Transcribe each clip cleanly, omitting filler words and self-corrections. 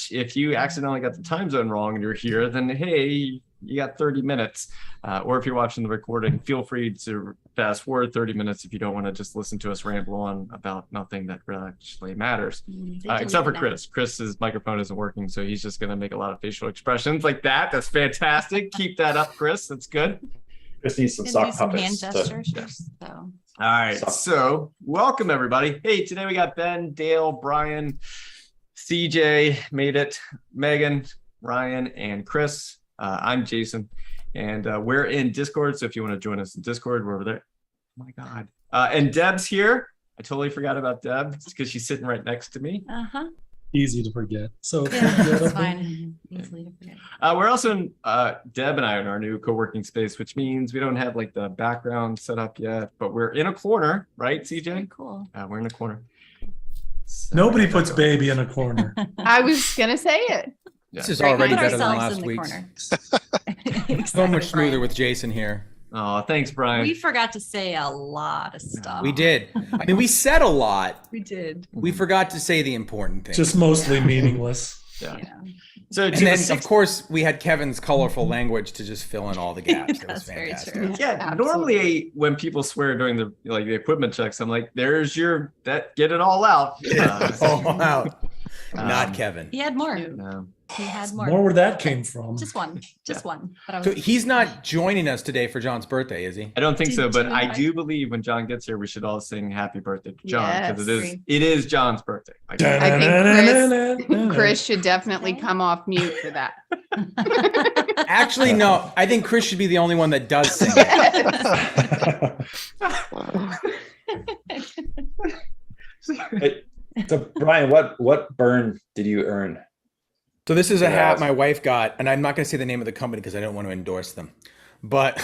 If you accidentally got the time zone wrong and you're here, then hey, you got 30 minutes. Or if you're watching the recording, feel free to fast forward 30 minutes if you don't want to just listen to us ramble on about nothing that really actually matters. Except for Chris. Chris's microphone isn't working, so he's just going to make a lot of facial expressions like that. That's fantastic. Keep that up, Chris. That's good. Chris needs some sock puppets. Hand gestures. All right, so welcome everybody. Hey, today we got Ben, Dale, Brian, CJ made it, Megan, Ryan, and Chris. I'm Jason, and we're in Discord. So if you want to join us in Discord, we're over there. Oh my God. And Deb's here. I totally forgot about Deb because she's sitting right next to me. Easy to forget. So it's fine. Easily to forget. We're also in Deb and I in our new co-working space, which means we don't have like the background set up yet, but we're in a corner, right, CJ? Very cool. We're in a corner. So, nobody puts baby in a corner. I was gonna say it. This is already better than last in week's. Exactly, So much smoother Brian. with Jason here. Oh, thanks, Brian. We forgot to say a lot of stuff. We did. I mean, we said a lot. We did. We forgot to say the important things. Just mostly meaningless. Yeah. Yeah. So And then, of course, we had Kevin's colorful language to just fill in all the gaps. That was That's very fantastic. true. yeah, Absolutely. normally when people swear during the the equipment checks, I'm like, "There's your that get it all out." All out. Not Kevin. He had more. No. He had More more. where that came from. Just one. Just one. But I So was, he's not joining us today for John's birthday, is he? I don't think so, Did but you I invite- do believe when John gets here, we should all sing "Happy Birthday" to John because Yes. it is John's birthday. Like, I think Chris should definitely come off mute for that. Actually, no. I think Chris should be the only one that does sing it. So Brian, what burn did you earn? So this is a Yeah. hat my wife got, and I'm not going to say the name of the company because I don't want to endorse them. But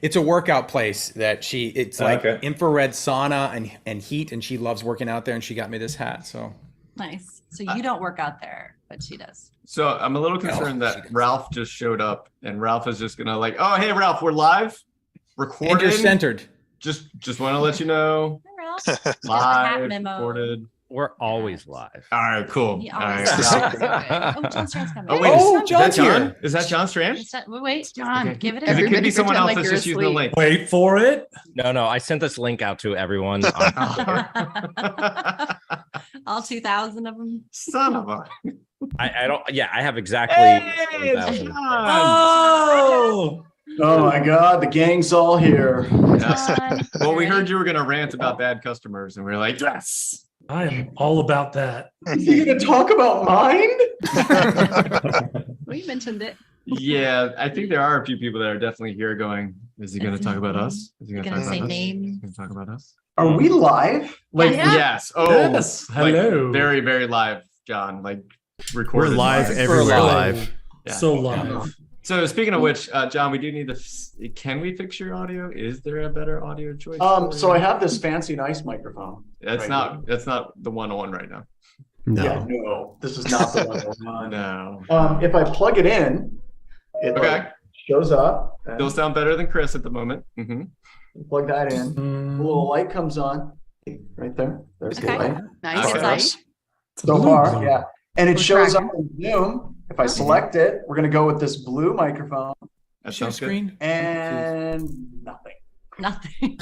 it's a workout place that it's like Okay. infrared sauna and heat, and she loves working out there, and she got me this hat. So nice. So you don't work out there, but she does. So I'm a little concerned she that does. Ralph just showed up, and Ralph is just gonna like, "Oh, hey, Ralph, we're live, and recording." you're centered. Just want to let you know, Hi, Ralph. Just a hat live, memo. recorded. We're always live. All right, cool. He All always right. does. Oh, John Strand's coming. Oh wait, Oh, is John's that John? here. Is that John Strand? Wait, John, Okay. give it a Because it could be Everybody someone pretend else like that's you're just using the asleep. link. Wait for it. No, I sent this link out to everyone. all 2,000 of them. Son of a. I don't. Yeah, I have exactly. Hey, it's 1,000. John. Oh, Oh my God, the gang's all here. John, Well, we you heard ready? you were going to rant about bad customers, and we are like, yes. I am all about that. You gonna talk about mine? We mentioned it. Yeah, I think there are a few people that are definitely here going, is he going to talk about us? Is he You're going to gonna talk say about us? names. He's going to talk about us? Are we live? Like, Yeah. yes. Oh, Yes. like, Hello. very, very live, John. Like, We're recorded. live We're everywhere live. live. Yeah. So live. So speaking of which, John, we do need to, can we fix your audio? Is there a better audio choice? So I have this fancy nice microphone. That's right not the one on right now. No. Yeah, no, this is not the one we're on. No. If I plug it in, it Okay. like, shows up. and They'll sound better than Chris at the moment. hmm plug that in. A Mm, little light comes on right there. There's the Okay. light. Nice. Okay. Nice. So far, yeah. And it We're shows up tracking. in Zoom. If I select it, we're gonna go with this blue microphone That Share sounds good. screen. and nothing. Nothing.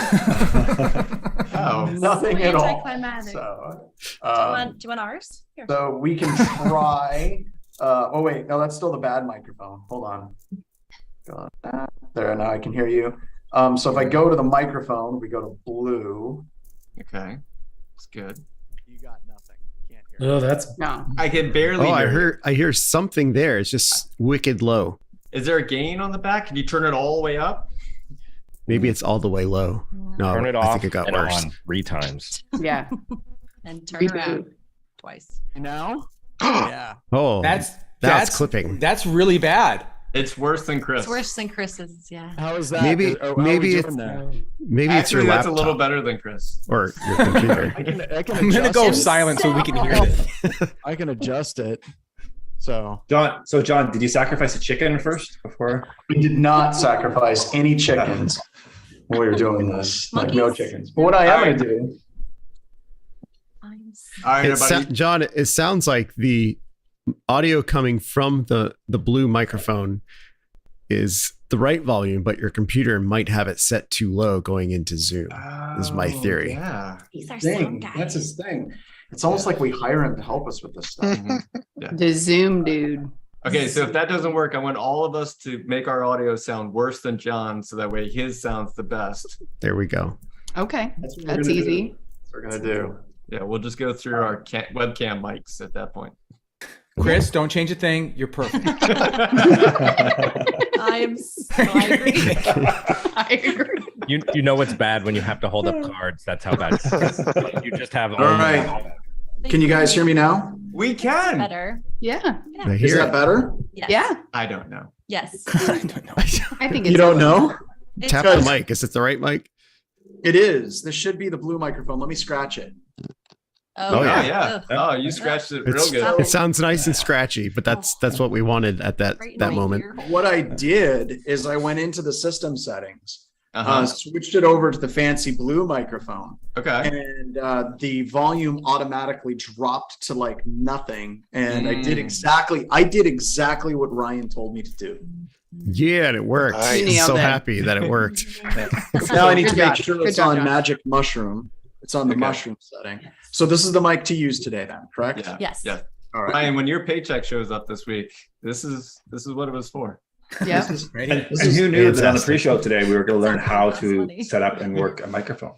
Oh. Nothing at all. Anticlimactic. So, Do you want ours? Here. so we can try. Oh wait, no, that's still the bad microphone. Hold on. Got that. There, now I can hear you. So if I go to the microphone, we go to blue. Okay. It's good. You got nothing. Can't hear. oh, that's No. I can barely Oh, hear I hear something there. It's just wicked low. you. Is there a gain on the back? Can you turn it all the way up? Maybe it's all the way low. No, Turn it I off think it got and worse. on 3 times. Yeah. And turn Reboot. around twice. Now? Yeah. Oh, that's clipping. That's really bad. It's worse than Chris. It's worse than Chris's, yeah. How is that? Maybe- How are we maybe doing it's- there? Maybe it's your Actually, that's laptop a little better than Chris. or your computer. I can I'm gonna adjust go it. silent so we can hear this. I can adjust it. So John, did you sacrifice a chicken first before? We did not sacrifice any chickens when we were doing this. Like no Monkeys? chickens. But what I am gonna do. I'm All right, It everybody. John, it sounds like the audio coming from the blue microphone is the right volume, but your computer might have it set too low going into Zoom. Is my theory. Yeah. He's our Thing. sound guy. That's his thing. It's almost like we hire him to help us with this stuff. The Zoom dude. Okay, so if that doesn't work, I want all of us to make our audio sound worse than John, so that way his sounds the best. There we go. Okay, That's what we're that's gonna easy. do. That's what we're gonna do. Yeah, we'll just go through our webcam mics at that point. Chris, don't change a thing. You're perfect. I agree. I agree. You know what's bad when you have to hold up cards. That's how bad it is. You just have All right. Can you guys hear me now? We can. Better. Yeah. I Is hear that it. better? Yes. Yeah. I don't know. Yes. I don't know. I think it's You don't know? It's Tap good. the mic. Is it the right mic? It is. This should be the blue microphone. Let me scratch it. Oh, Oh, Yeah, yeah. yeah. Oh, you scratched it real It's, good. it sounds nice and scratchy, but that's what we wanted at that Right in that my moment. ear. What I did is I went into the system settings, Uh-huh. switched it over to the fancy blue microphone, Okay. and the volume automatically dropped to like nothing. And I did exactly what Ryan told me to do. Yeah, and it worked. You I'm nailed so it. happy that it worked. Now I need to Good make job. sure Good it's job, on Josh. Magic Mushroom. It's on the Okay. mushroom setting. So this is the mic to use today then, correct? Yeah. Yes. Yeah. All right. Ryan, when your paycheck shows up this week, this is what it was for. Yeah. Ready? And who knew that on the fantastic. pre-show today we were going to learn Sounds how like to funny. set up and work a microphone?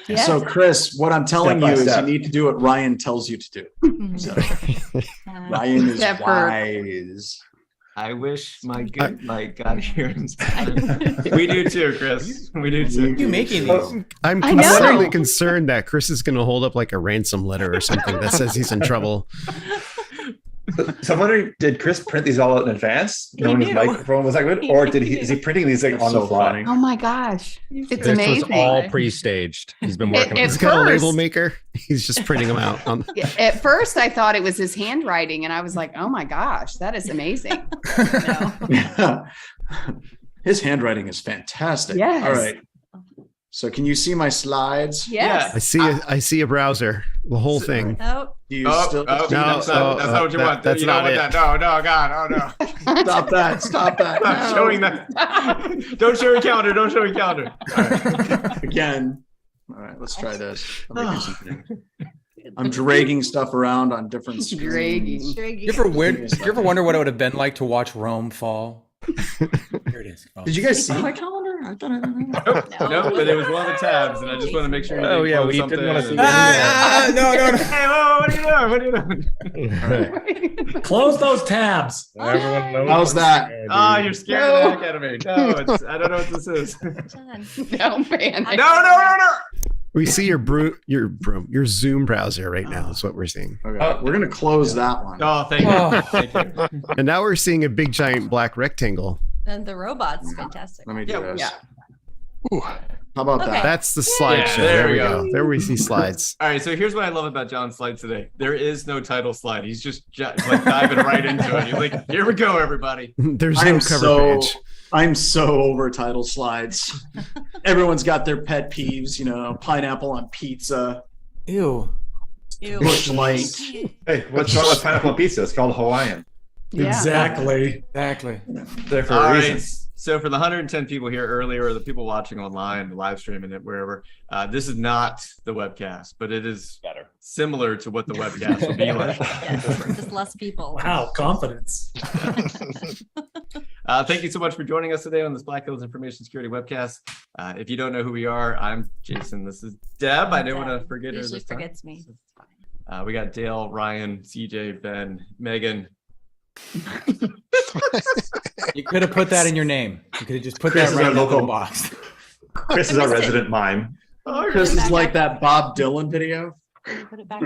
Yeah. So Chris, what I'm telling Step you by is step. you need to do what Ryan tells you to do. Mhm. So Uh, Ryan is Except for- wise. I wish my good mic got here in time. We do too, Chris. We do too. You making these? I'm I know. considerably concerned that Chris is going to hold up like a ransom letter or something that says he's in trouble. So I'm wondering, did Chris print these all out in advance, knowing his knew. microphone was that good, or did is he printing these like That's on the so fly? funny. Oh my gosh. It's This amazing. was all pre-staged. He's been working. At He's got a label first- maker. He's just printing them out. At first, I thought it was his handwriting, and I was like, "Oh my gosh, that is amazing!" No. Yeah. His handwriting is fantastic. Yes. All right. So can you see my slides? Yes. I see a browser, the whole thing. Oh, Do you Oh, still oh, No, that's not what you want. that's You don't not want it. that. No, no, God, oh no. stop that? Stop that. Stop No. showing that. Don't show your calendar. Don't show your calendar. All right. Again. All right, let's try this. Let me do something. I'm dragging stuff around on different screens. Dragging. You ever wonder what it would have been like to watch Rome fall? Here it is. Oh. Did you guys see? my calendar. I thought I don't know. Nope, nope, but it was one of the tabs, and I just want to make sure. You Oh, didn't yeah, close we something didn't wanna see and- that. No. Hey, whoa, what are you doing? What are you doing? All right. Close those tabs. Everyone knows How's that? Oh, you're scaring the heck out of me. No, it's, I don't know what this is. John. No, man. No. We see your Zoom browser right now. That's what we're seeing. Okay, we're gonna close that one. Oh, thank you. Oh. Thank you. And now we're seeing a big giant black rectangle. And the robot's fantastic. Let me do Yeah, this. yeah. How about Okay. that? That's the slideshow. Yeah, there we go. There we see slides. All right, so here's what I love about John's slide today. There is no title slide. He's just like diving right into it. He's like, "Here we go, everybody." There's I'm no cover so page. I'm so over title slides. Everyone's got their pet peeves, pineapple on pizza, Ew. Ew. Bush Light. Hey, what's wrong with pineapple pizza? It's called Hawaiian. Yeah. Exactly. Exactly. There for All a right. reason. So for the 110 people here earlier, or the people watching online, the live streaming it, wherever, this is not the webcast, but it is Better. similar to what the webcast would be like. Yes, just less people. Wow, confidence. Thank you so much for joining us today on this Black Hills Information Security webcast. If you don't know who we are, I'm Jason. This is Deb. I didn't want to forget her Usually this time. forgets me. It's fine. We got Dale, Ryan, CJ, Ben, Megan. You could have put that in your name. You could have just put Chris that is right our in that little local- box. Chris is our resident mime. Oh, Chris is like that Bob Dylan video. Can you put it back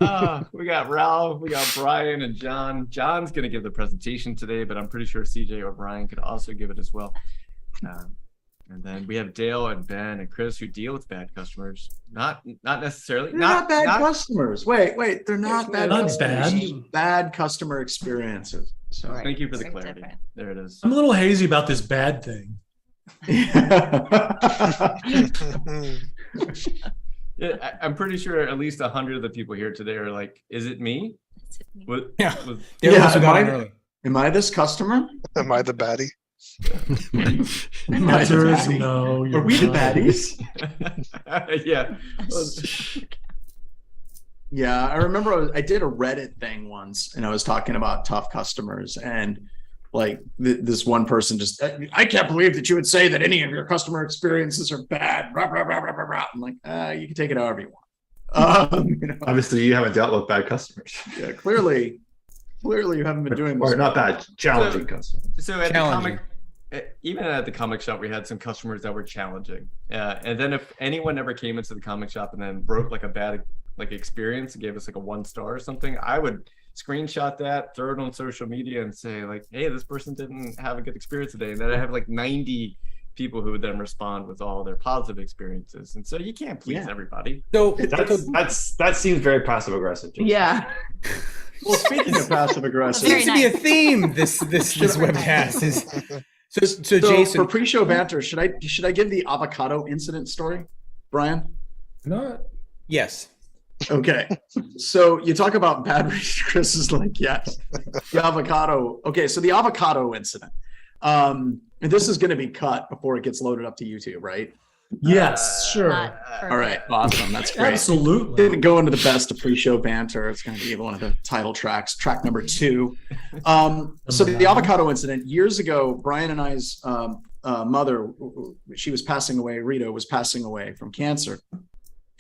up? we got Ralph, we got Brian and John. John's going to give the presentation today, but I'm pretty sure CJ or Brian could also give it as well. And then we have Dale and Ben and Chris who deal with bad customers. Not necessarily. They're not bad customers. Wait, they're not bad Not customers. bad. Bad customer experiences. So Right. Thank you for the Very clarity. different. There it is. I'm a little hazy about this bad thing. Yeah, I'm pretty sure at least 100 of the people here today are like, is it me? What, Yeah. was- They Yeah, also got am in I- early. Am I this customer? Am I the baddie? Am I the Answer is baddie? no. Are You're we the not. baddies? yeah. Yeah, I remember I did a Reddit thing once, and I was talking about tough customers, and like this one person just, I can't believe that you would say that any of your customer experiences are bad. Rah, rah, rah, rah, rah, rah. I'm like, you can take it however you want. You know, Obviously, you haven't dealt with bad customers. yeah, clearly you haven't been doing this. Or not bad, challenging customers. So at Challenging. even at the comic shop, we had some customers that were challenging. And then if anyone ever came into the comic shop and then wrote like a bad experience and gave us like a 1 star or something, I would screenshot that, throw it on social media, and say like, "Hey, this person didn't have a good experience today." And then I have like 90 people who would then respond with all their positive experiences. And so you can't please everybody. So That seems very passive aggressive. Yeah. Well, speaking of passive aggressive, Very seems to be a theme. This webcast is. So Jason, for pre-show banter, should I give the avocado incident story, Brian? Not. yes. Okay, so you talk about bad reach. Chris is like, yes, the avocado. Okay, so the avocado incident. And this is going to be cut before it gets loaded up to YouTube, right? Yes, sure. All right, awesome. That's great. Absolutely. Didn't go into the best of pre-show banter. It's going to be one of the title tracks, track number 2. So the avocado incident, years ago, Brian and I's mother, she was passing away. Rita was passing away from cancer,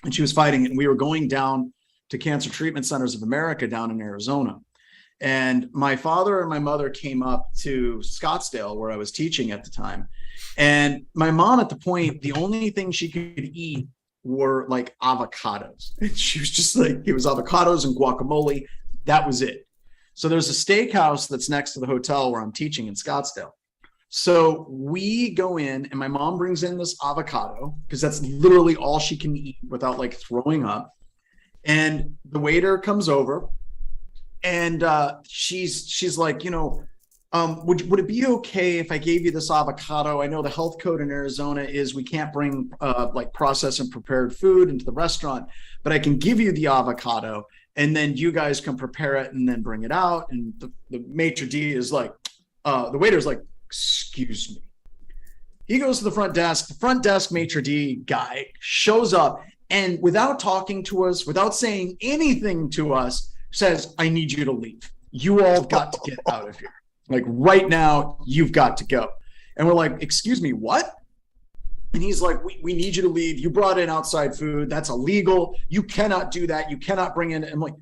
and she was fighting it. And we were going down to Cancer Treatment Centers of America down in Arizona. And my father and my mother came up to Scottsdale, where I was teaching at the time. And my mom, at the point, the only thing she could eat were like avocados. And she was just like, it was avocados and guacamole. That was it. So there's a steakhouse that's next to the hotel where I'm teaching in Scottsdale. So we go in, and my mom brings in this avocado because that's literally all she can eat without like throwing up. And the waiter comes over, and she's like, you know, would it be okay if I gave you this avocado? I know the health code in Arizona is we can't bring like processed and prepared food into the restaurant, but I can give you the avocado, and then you guys can prepare it and then bring it out. And the maitre d' is like, the waiter's like, excuse me. He goes to the front desk. The front desk maitre d' guy shows up, and without talking to us, without saying anything to us, says, I need you to leave. You all got to get out of here. Like right now, you've got to go. And we're like, excuse me, what? And he's like, we need you to leave. You brought in outside food. That's illegal. You cannot do that. You cannot bring in. I'm like,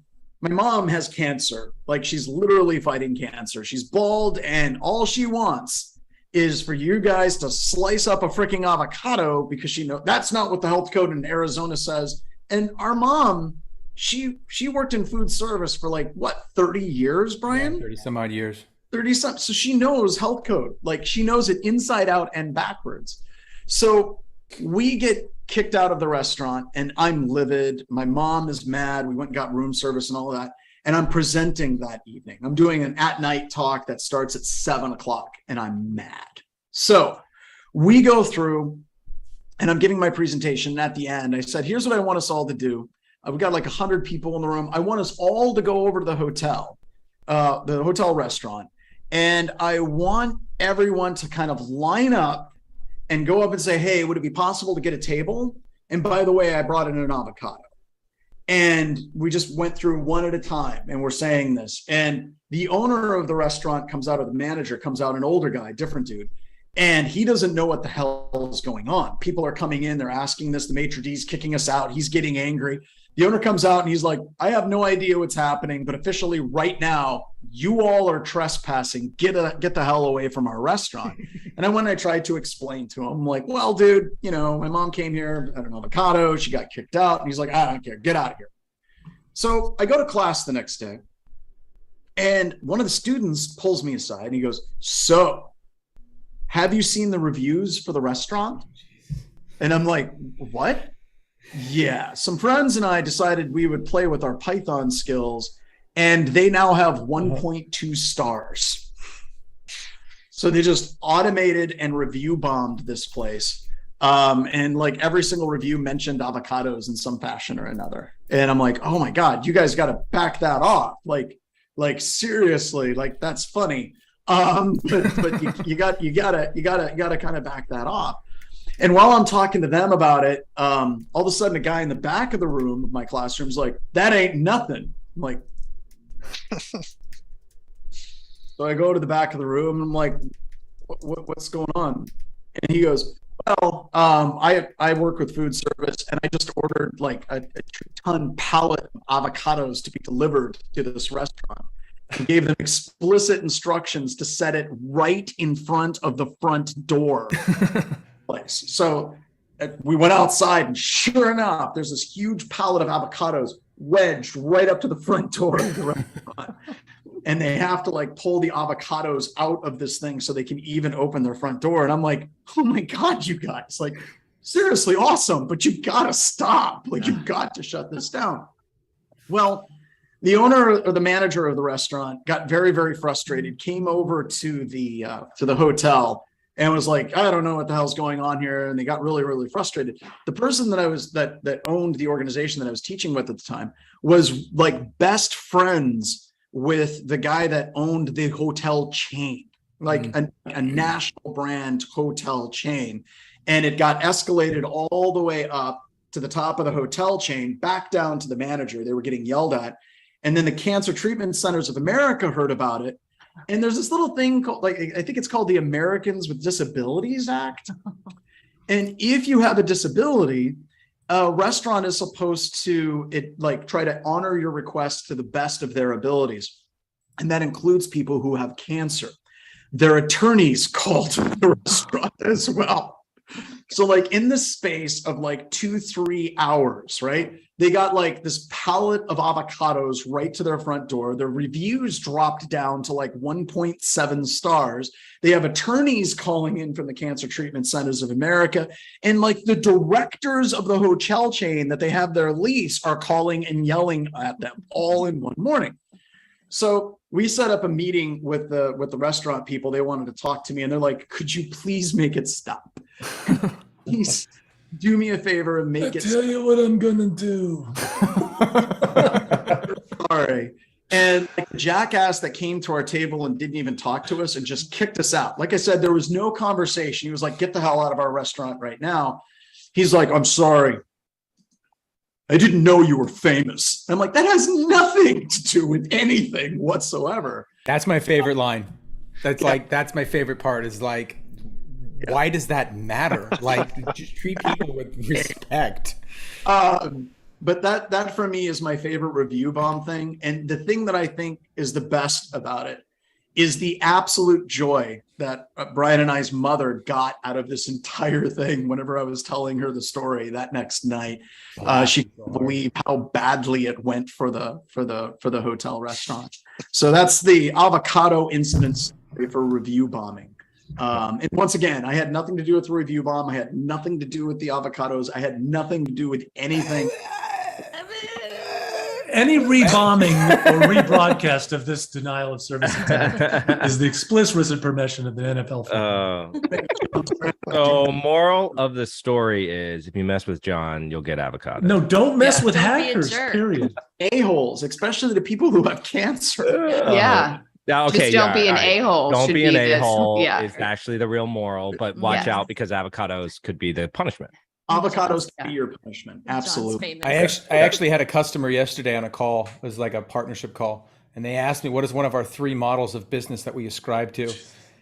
my mom has cancer. Like she's literally fighting cancer. She's bald, and all she wants is for you guys to slice up a freaking avocado because she knows that's not what the health code in Arizona says. And our mom, she worked in food service for like what, 30 years, Brian? Yeah, 30 some odd years. 30 something. So she knows health code. Like she knows it inside out and backwards. So we get kicked out of the restaurant, and I'm livid. My mom is mad. We went and got room service and all of that. And I'm presenting that evening. I'm doing an at-night talk that starts at 7:00, and I'm mad. So we go through, and I'm giving my presentation. And at the end, I said, here's what I want us all to do. We've got like 100 people in the room. I want us all to go over to the hotel restaurant. And I want everyone to kind of line up and go up and say, hey, would it be possible to get a table? And by the way, I brought in an avocado. And we just went through one at a time, and we're saying this. And the owner of the restaurant comes out, or the manager comes out, an older guy, different dude. And he doesn't know what the hell is going on. People are coming in, they're asking this, the maitre d's kicking us out. He's getting angry. The owner comes out and he's like, I have no idea what's happening, but officially right now, you all are trespassing. Get the hell away from our restaurant. And then when I tried to explain to him, I'm like, well, dude, you know, my mom came here, had an avocado, she got kicked out. And he's like, I don't care, get out of here. So I go to class the next day, and one of the students pulls me aside and he goes, so have you seen the reviews for the restaurant? And I'm like, what? Yeah, some friends and I decided we would play with our Python skills, and they now have 1.2 stars. So they just automated and review bombed this place. And like every single review mentioned avocados in some fashion or another. And I'm like, oh my God, you guys got to back that off. Like seriously, like that's funny. But you gotta kind of back that off. And while I'm talking to them about it, all of a sudden a guy in the back of the room of my classroom is like, that ain't nothing. I'm like, so I go to the back of the room and I'm like, what's going on? And he goes, well, I work with food service and I just ordered like a 2-ton pallet of avocados to be delivered to this restaurant. And gave them explicit instructions to set it right in front of the front door place. So we went outside and sure enough, there's this huge pallet of avocados wedged right up to the front door of the restaurant. And they have to like pull the avocados out of this thing so they can even open their front door. And I'm like, oh my God, you guys, like seriously awesome, but you gotta stop. Like you've got to shut this down. Well, the owner or the manager of the restaurant got very, very frustrated, came over to the hotel and was like, I don't know what the hell's going on here. And they got really, really frustrated. The person that owned the organization that I was teaching with at the time was like best friends with the guy that owned the hotel chain, like a national brand hotel chain. And it got escalated all the way up to the top of the hotel chain, back down to the manager. They were getting yelled at. And then the Cancer Treatment Centers of America heard about it. And there's this little thing called, like, I think it's called the Americans with Disabilities Act. And if you have a disability, a restaurant is supposed to try to honor your request to the best of their abilities. And that includes people who have cancer. Their attorneys called the restaurant as well. So like in the space of like 2-3 hours, right? They got like this pallet of avocados right to their front door. Their reviews dropped down to like 1.7 stars. They have attorneys calling in from the Cancer Treatment Centers of America. And like the directors of the hotel chain that they have their lease are calling and yelling at them all in one morning. So we set up a meeting with the restaurant people. They wanted to talk to me and they're like, could you please make it stop? Please do me a favor and make it tell you what I'm gonna do. Sorry. And like the jackass that came to our table and didn't even talk to us and just kicked us out. Like I said, there was no conversation. He was like, get the hell out of our restaurant right now. He's like, I'm sorry. I didn't know you were famous. I'm like, that has nothing to do with anything whatsoever. That's my favorite line. That's my favorite part is like, why does that matter? Like, just treat people with respect. But that for me is my favorite review bomb thing. And the thing that I think is the best about it is the absolute joy that Brian and I's mother got out of this entire thing. Whenever I was telling her the story that next night, she couldn't believe how badly it went for the hotel restaurant. So that's the avocado incident for review bombing. And once again, I had nothing to do with the review bomb. I had nothing to do with the avocados. I had nothing to do with anything. Any rebombing or rebroadcast of this denial of service attempt is the explicit permission of the NFL. So moral of the story is if you mess with John, you'll get avocado. No, don't mess with Don't be a hackers, jerk. period. A-holes, especially the people who have cancer. Yeah. Okay, Just don't be an a-hole. Don't should be an this. a-hole. Yeah. Is actually the real moral, but watch Yes. out because avocados could be the punishment. Avocados can be your punishment. Absolutely. I actually had a customer yesterday on a call. It was like a partnership call. And they asked me, what is one of our 3 models of business that we ascribe to?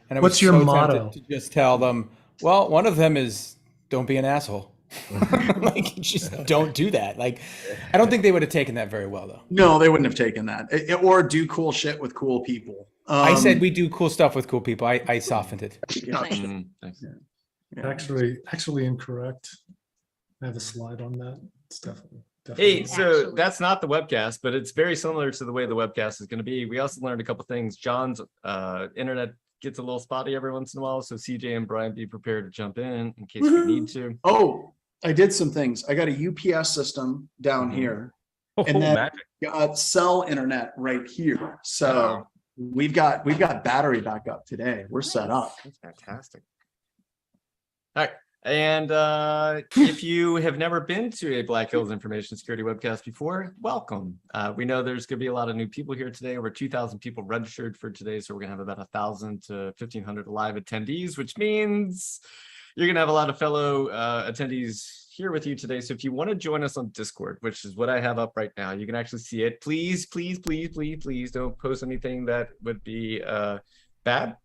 And I What's was your so motto? tempted to just tell them, well, one of them is don't be an asshole. Like, just don't do that. Like, I don't think they would have taken that very well, though. No, they wouldn't have taken that. Or do cool shit with cool people. I said we do cool stuff with cool people. I softened it. Actually incorrect. I have a slide on that. It's definitely. Hey, so that's not the webcast, but it's very similar to the way the webcast is going to be. We also learned a couple things. John's internet gets a little spotty every once in a while, so CJ and Brian, be prepared to jump in case we need to. Oh, I did some things. I got a UPS system down here, and then got cell internet right here. So we've got battery backup today. We're set up. That's fantastic. All right. And if you have never been to a Black Hills Information Security webcast before, welcome. We know there's going to be a lot of new people here today. Over 2,000 people registered for today, so we're going to have about 1,000 to 1,500 live attendees, which means you're going to have a lot of fellow attendees here with you today. So if you want to join us on Discord, which is what I have up right now, you can actually see it. Please, please, please, please, please don't post anything that would be bad.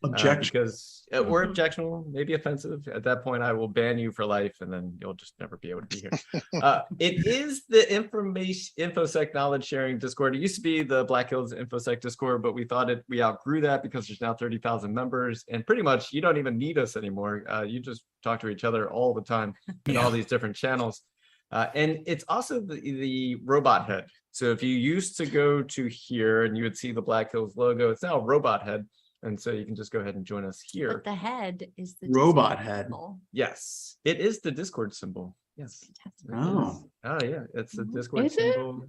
Because or objectionable, maybe offensive. At that point, I will ban you for life, and then you'll just never be able to be here. It is the InfoSec knowledge sharing Discord. It used to be the Black Hills InfoSec Discord, but we outgrew that because there's now 30,000 members, and pretty much you don't even need us anymore. You just talk to each other all the time in all these different channels. And it's also the robot head. So if you used to go to here and you would see the Black Hills logo, it's now a robot head. And so you can just go ahead and join us here. But the head is the robot Discord head. symbol. Yes, it is the Discord symbol. Yes. Oh. Oh yeah, it's the Discord Is it? symbol.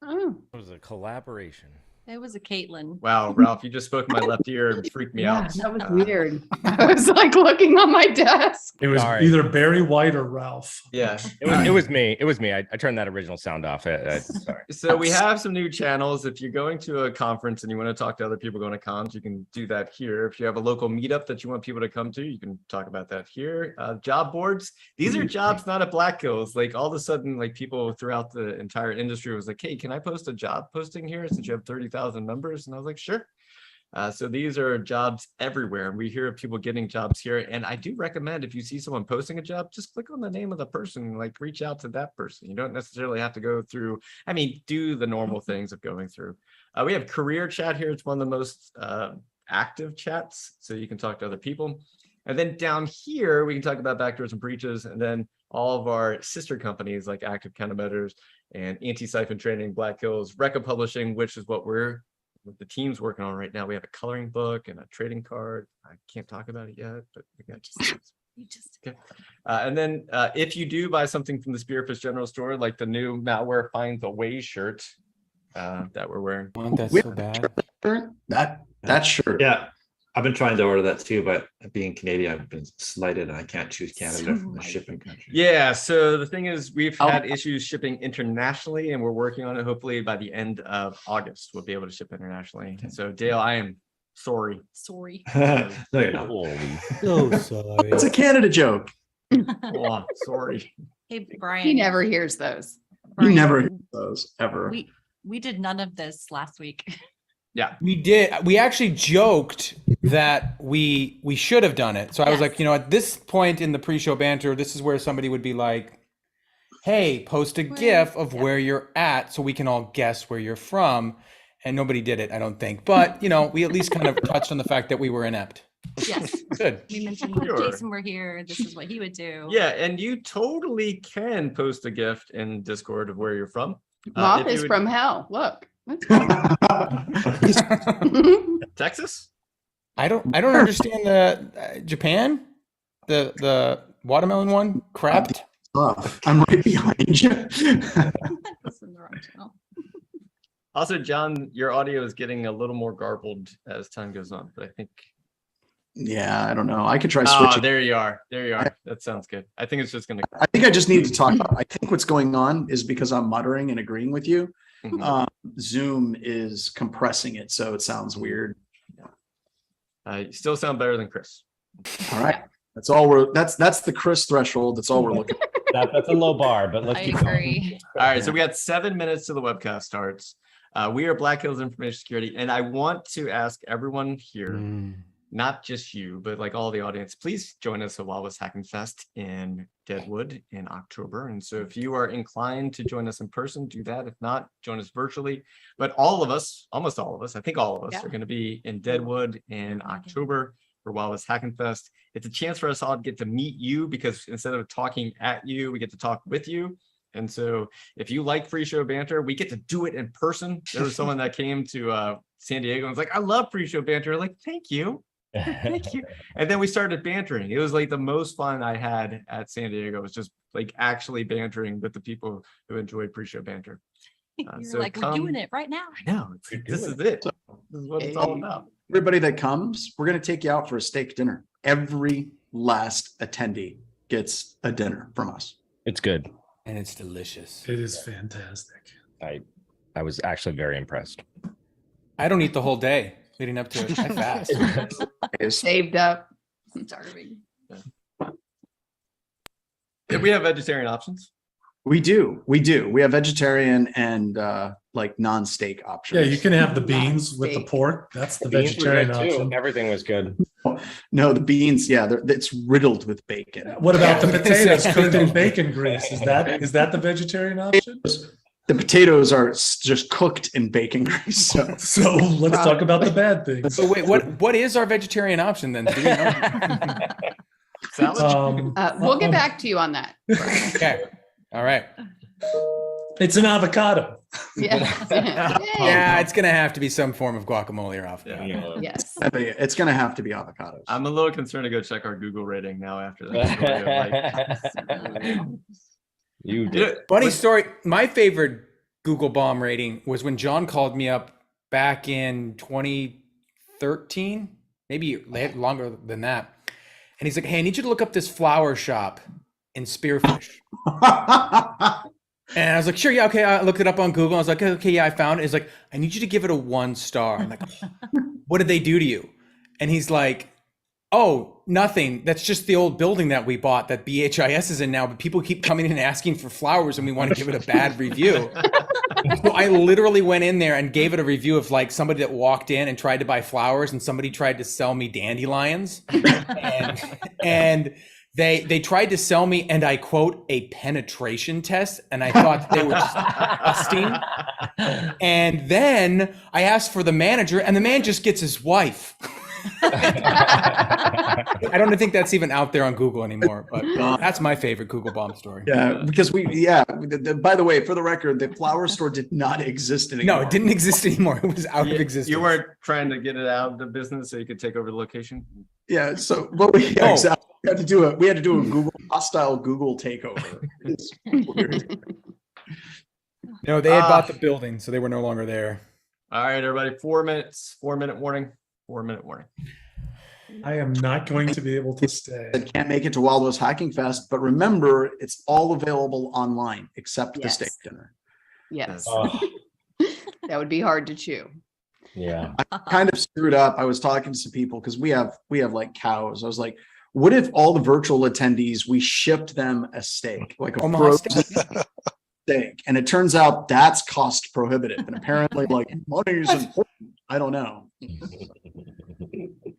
Oh. It was a collaboration. It was a Caitlin. Wow, Ralph, you just spoke in my left ear and freaked me Yeah, out. that was weird. I was like looking on my desk. It was Sorry. either Barry White or Ralph. Yeah. It was me. It was me. I turned that original sound off. Sorry. So we have some new channels. If you're going to a conference and you want to talk to other people going to cons, you can do that here. If you have a local meetup that you want people to come to, you can talk about that here. Job boards. These are jobs not at Black Hills. Like all of a sudden, like people throughout the entire industry was like, hey, can I post a job posting here since you have 30,000 members? And I was like, sure. So these are jobs everywhere. And we hear of people getting jobs here. And I do recommend if you see someone posting a job, just click on the name of the person, like reach out to that person. You don't necessarily have to go through, do the normal things of going through. We have career chat here. It's one of the most active chats. So you can talk to other people. And then down here, we can talk about backdoors and breaches. And then all of our sister companies like Active Countermeasures and Antisyphon Training, Black Hills, Recon Publishing, which is what the team's working on right now. We have a coloring book and a trading card. I can't talk about it yet, but we got okay. And then if you do buy something from the Spearfish General Store, like the new Malware Finds a Way shirt that we're wearing. Oh, that's so bad. That shirt. Yeah, I've been trying to order that too, but being Canadian, I've been slighted and I can't choose Canada from the shipping country. Yeah, so the thing is, we've had issues shipping internationally, and we're working on it. Hopefully by the end of August, we'll be able to ship internationally. So Dale, I am sorry. Sorry. No, you're not. So sorry. It's a Canada joke. Oh, sorry. Hey, Brian. He never hears those. You never hear those ever. We did none of this last week. Yeah, We did. We actually joked that we should have done it. So I was like, at this point in the pre-show banter, this is where somebody would be like, hey, post a GIF of where you're at so we can all guess where you're from. And nobody did it, I don't think. But, we at least kind of touched on the fact that we were inept. Yes. Good. We mentioned if Jason were here, this is what he would do. Yeah, and you totally can post a gift in Discord of where you're from. Moth is from hell. Look. Texas? I don't understand the Japan, the watermelon one. Crap. I'm right behind you. That's in the wrong channel. Also, John, your audio is getting a little more garbled as time goes on, but I think. Yeah, I don't know. I could try Oh, switching. there you are. That sounds good. I think it's just gonna. I think I just need to talk about. I think what's going on is because I'm muttering and agreeing with you. Zoom is compressing it, so it sounds weird. You still sound better than Chris. All right, that's all that's the Chris threshold. That's all we're looking at. That's a low bar, but let's I keep agree. going. All right, so we got 7 minutes till the webcast starts. We are Black Hills Information Security, and I want to ask everyone here, not just you, but like all the audience, please join us at Wallace Hacking Fest in Deadwood in October. And so if you are inclined to join us in person, do that. If not, join us virtually. But all of us, almost all of us, I think all of us are going to be in Deadwood in October for Wallace Hacking Fest. It's a chance for us all to get to meet you, because instead of talking at you, we get to talk with you. And so if you like free show banter, we get to do it in person. There was someone that came to San Diego and was like, I love free show banter. Like, thank you. Thank you. And then we started bantering. It was like the most fun I had at San Diego. It was just like actually bantering with the people who enjoyed pre-show banter. You're so like, we're doing it right now. I know. This is it. This is what it's all about. Everybody that comes, we're going to take you out for a steak dinner. Every last attendee. gets a dinner from us. It's good. And it's delicious. It is fantastic. I was actually very impressed. I don't eat the whole day leading up to it. I fast. Saved up. Starving. If we have vegetarian options. We do. We have vegetarian and like non-steak options. Yeah, you can have the beans with the Steak. pork. That's the Beans were vegetarian good, too. option. Everything was good. No, the beans. Yeah, it's riddled with bacon. What about the Yeah. potatoes cooked in bacon grease? Is that the vegetarian option? The potatoes are just cooked in bacon grease. So So let's talk about the bad things. So wait, what is our vegetarian option then? Do we know? Salad. We'll get back to you on that. Okay. All right. It's an avocado. Yeah. Yeah, it's gonna have to be some form of guacamole or avocado. Yeah. Yes. I think it's going to have to be avocados. I'm a little concerned to go check our Google rating now after that. story of, You like- did. Funny story. My favorite Google bomb rating was when John called me up back in 2013, maybe longer than that. And he's like, "Hey, I need you to look up this flower shop in Spearfish." And I was like, "Sure, yeah, okay." I looked it up on Google. I was like, "Okay, yeah, I found it." He's like, "I need you to give it a 1 star." I'm like, "What did they do to you?" And he's like, "Oh, nothing. That's just the old building that we bought that BHIS is in now, but people keep coming in and asking for flowers and we want to give it a bad review." So I literally went in there and gave it a review of like somebody that walked in and tried to buy flowers and somebody tried to sell me dandelions. and they tried to sell me, and I quote, a penetration test. And I thought they were disgusting. And then I asked for the manager, and the man just gets his wife. I don't think that's even out there on Google anymore, but that's my favorite Google bomb story. Yeah, because by the way, for the record, the flower store did not exist anymore. No, it didn't exist anymore. It was out of existence. You weren't trying to get it out of the business so you could take over the location? Yeah, so but exactly. We had to do a Google hostile Google takeover. It's weird. No, they had bought the building, so they were no longer there. All right, everybody, 4 minutes, 4-minute warning, 4-minute warning. I am not going to be able to stay. That can't make it to Wild West Hacking Fest, but remember, it's all available online except the Yes. steak dinner. Yes. Oh, That would be hard to chew. yeah. Kind of screwed up. I was talking to some people because we have like cows. I was like, what if all the virtual attendees, we shipped them a steak, like a Omaha frozen steak. steak? And it turns out that's cost prohibitive. And apparently like money is important. I don't know.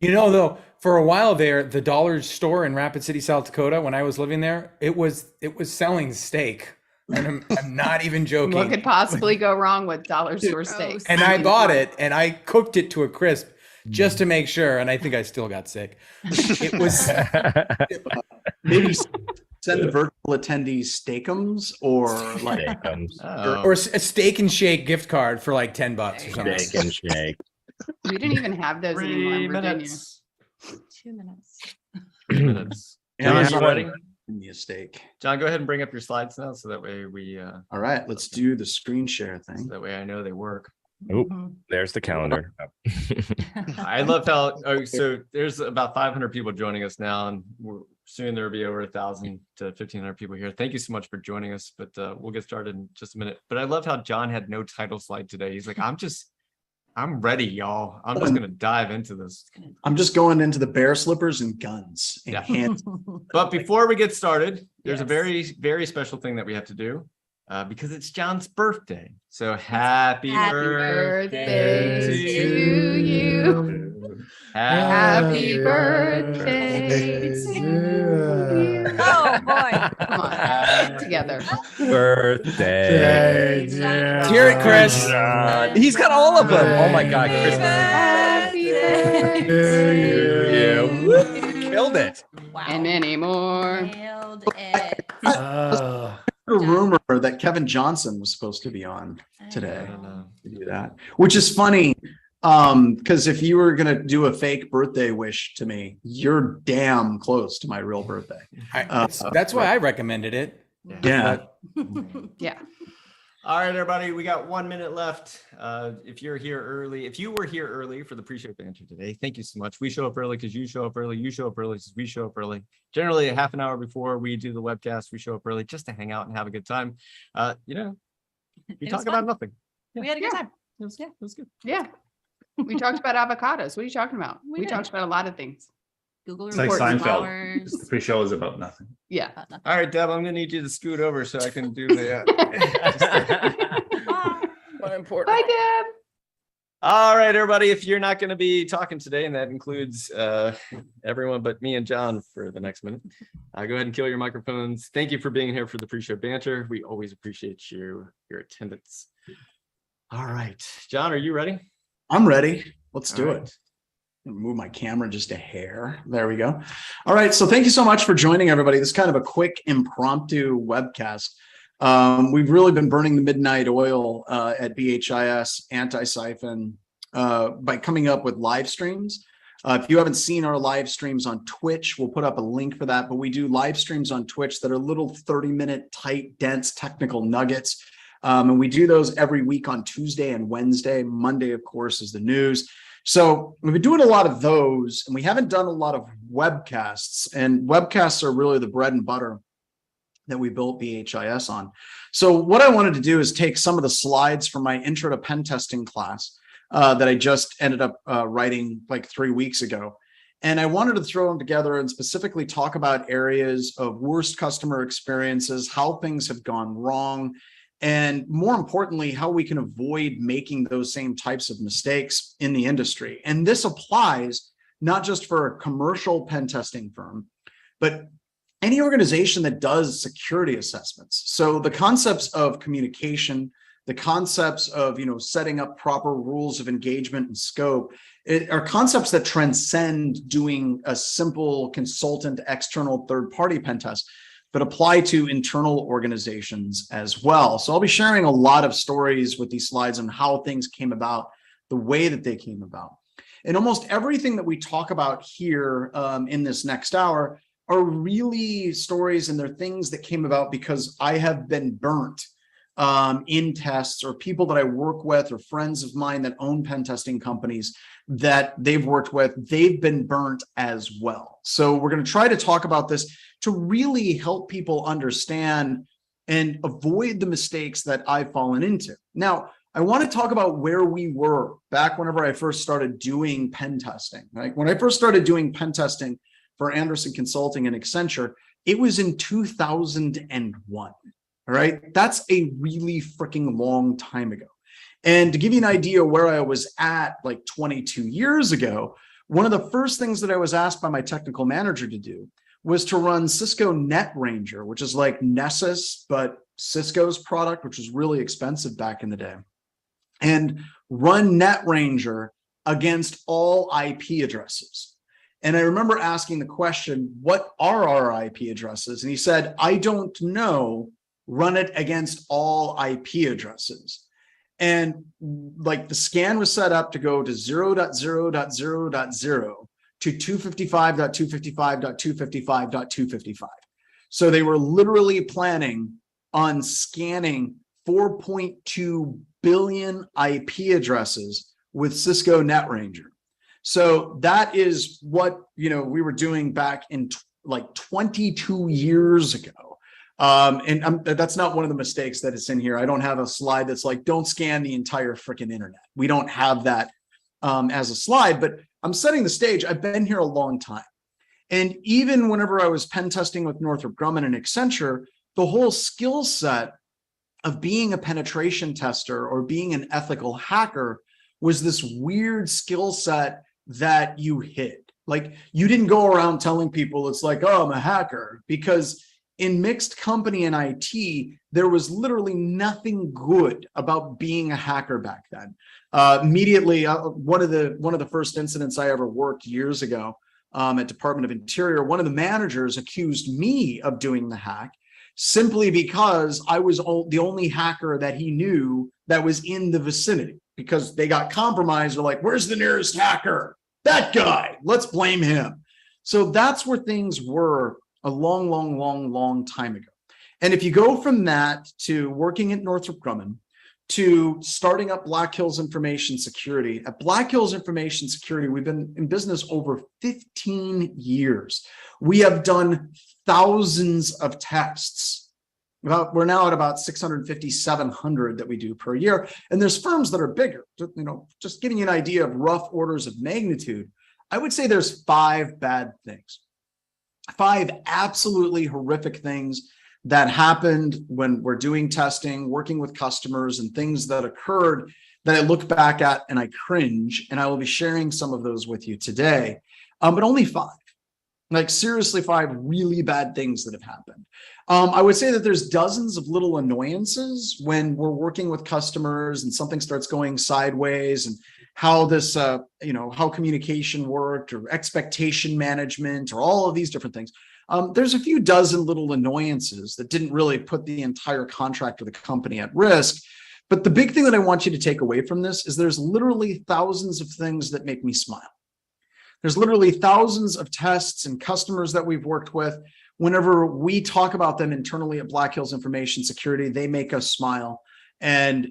You know, though, for a while there, the dollar store in Rapid City, South Dakota, when I was living there, it was selling steak. And I'm not even joking. What could possibly go wrong with dollar store steak? And I bought it and I cooked it to a crisp just to make sure. And I think I still got sick. It was Maybe send the virtual attendees steakums or like Oh. or a steak and shake gift card for like $10 or something. Steak and shake. We didn't even have those anymore 3 in Virginia. minutes. 2 minutes. 3 minutes. Yeah, John, you ready? give me a steak. John, go ahead and bring up your slides now, so that way All right, let's do the screen share so thing. that way I know they work. Oh, there's the calendar. I love how. Oh, so there's about 500 people joining us now, and soon there will be over 1,000 to 1,500 people here. Thank you so much for joining us. But we'll get started in just a minute. But I love how John had no title slide today. He's like, I'm ready, y'all. I'm just gonna dive into this. I'm just going into the bear slippers and guns. And Yeah. hand- But before we get started, there's a Yes. very, very special thing that we have to do because it's John's birthday. So happy birthday to you. Happy birthday to you. Oh, boy. Come on, together. Birthday. Hear it, Chris. He's got all of them. Oh my God, Chris. Happy birthday You killed it. Wow. and many more. Nailed it. Ah, a rumor that Kevin Johnson was supposed to be on today I don't know. to do that, which is funny. Because if you were gonna do a fake birthday wish to me, you're damn close to my real birthday. That's why I recommended it. Yeah. Yeah. All right, everybody, we got 1 minute left. If you were here early for the pre-show banter today, thank you so much. We show up early because you show up early. You show up early because we show up early. Generally, a half an hour before we do the webcast, we show up early just to hang out and have a good time. We talk about nothing. We had a good time. It was good. Yeah. We talked about avocados. What are you talking about? We did. talked about a lot of things. Google It's like reports, Seinfeld. flowers. The pre-show is about nothing. Yeah. All right, Deb, I'm gonna need you to scoot over so I can do the. Bye, Deb. All right, everybody. If you're not going to be talking today, and that includes everyone but me and John for the next minute, go ahead and kill your microphones. Thank you for being here for the pre-show banter. We always appreciate your attendance. All right, John, are you ready? I'm ready. Let's do All it. Move my camera just a hair. There we go. All right. So thank you so much for joining, everybody. This is kind of a quick impromptu webcast. We've really been burning the midnight oil at BHIS Antisyphon by coming up with live streams. If you haven't seen our live streams on Twitch, we'll put up a link for that. But we do live streams on Twitch that are little 30-minute, tight, dense technical nuggets. And we do those every week on Tuesday and Wednesday. Monday, of course, is the news. So we've been doing a lot of those, and we haven't done a lot of webcasts. And webcasts are really the bread and butter that we built BHIS on. So what I wanted to do is take some of the slides from my intro to pen testing class that I just ended up writing like 3 weeks ago. And I wanted to throw them together and specifically talk about areas of worst customer experiences, how things have gone wrong, and more importantly, how we can avoid making those same types of mistakes in the industry. And this applies not just for a commercial pen testing firm, but any organization that does security assessments. So the concepts of communication, the concepts of setting up proper rules of engagement and scope are concepts that transcend doing a simple consultant external third-party pen test, but apply to internal organizations as well. So I'll be sharing a lot of stories with these slides on how things came about, the way that they came about. And almost everything that we talk about here in this next hour are really stories, and they're things that came about because I have been burnt in tests, or people that I work with, or friends of mine that own pen testing companies that they've worked with, they've been burnt as well. So we're going to try to talk about this to really help people understand and avoid the mistakes that I've fallen into. Now, I want to talk about where we were back whenever I first started doing pen testing. Right? When I first started doing pen testing for Anderson Consulting and Accenture, it was in 2001. All right. That's a really freaking long time ago. And to give you an idea where I was at like 22 years ago, one of the first things that I was asked by my technical manager to do was to run Cisco NetRanger, which is like Nessus, but Cisco's product, which was really expensive back in the day, and run NetRanger against all IP addresses. And I remember asking the question, what are our IP addresses? And he said, I don't know, run it against all IP addresses. And like the scan was set up to go to 0.0.0.0 to 255.255.255.255. So they were literally planning on scanning 4.2 billion IP addresses with Cisco NetRanger. So that is what we were doing back in like 22 years ago. And that's not one of the mistakes that is in here. I don't have a slide that's like, don't scan the entire freaking internet. We don't have that as a slide, but I'm setting the stage. I've been here a long time. And even whenever I was pen testing with Northrop Grumman and Accenture, the whole skill set of being a penetration tester or being an ethical hacker was this weird skill set that you hid. Like you didn't go around telling people it's like, oh, I'm a hacker, because in mixed company and IT, there was literally nothing good about being a hacker back then. Immediately, one of the first incidents I ever worked years ago at Department of Interior, one of the managers accused me of doing the hack simply because I was the only hacker that he knew that was in the vicinity, because they got compromised. They're like, where's the nearest hacker? That guy, let's blame him. So that's where things were a long time ago. And if you go from that to working at Northrop Grumman, to starting up Black Hills Information Security. At Black Hills Information Security, we've been in business over 15 years. We have done thousands of tests. We're now at about 650, 700 that we do per year. And there's firms that are bigger, just giving you an idea of rough orders of magnitude. I would say there's 5 bad things, 5 absolutely horrific things that happened when we're doing testing, working with customers, and things that occurred that I look back at and I cringe. And I will be sharing some of those with you today, but only 5. Like seriously, 5 really bad things that have happened. I would say that there's dozens of little annoyances when we're working with customers and something starts going sideways, and how this, how communication worked, or expectation management, or all of these different things. There's a few dozen little annoyances that didn't really put the entire contract of the company at risk. But the big thing that I want you to take away from this is there's literally thousands of things that make me smile. There's literally thousands of tests and customers that we've worked with. Whenever we talk about them internally at Black Hills Information Security, they make us smile. And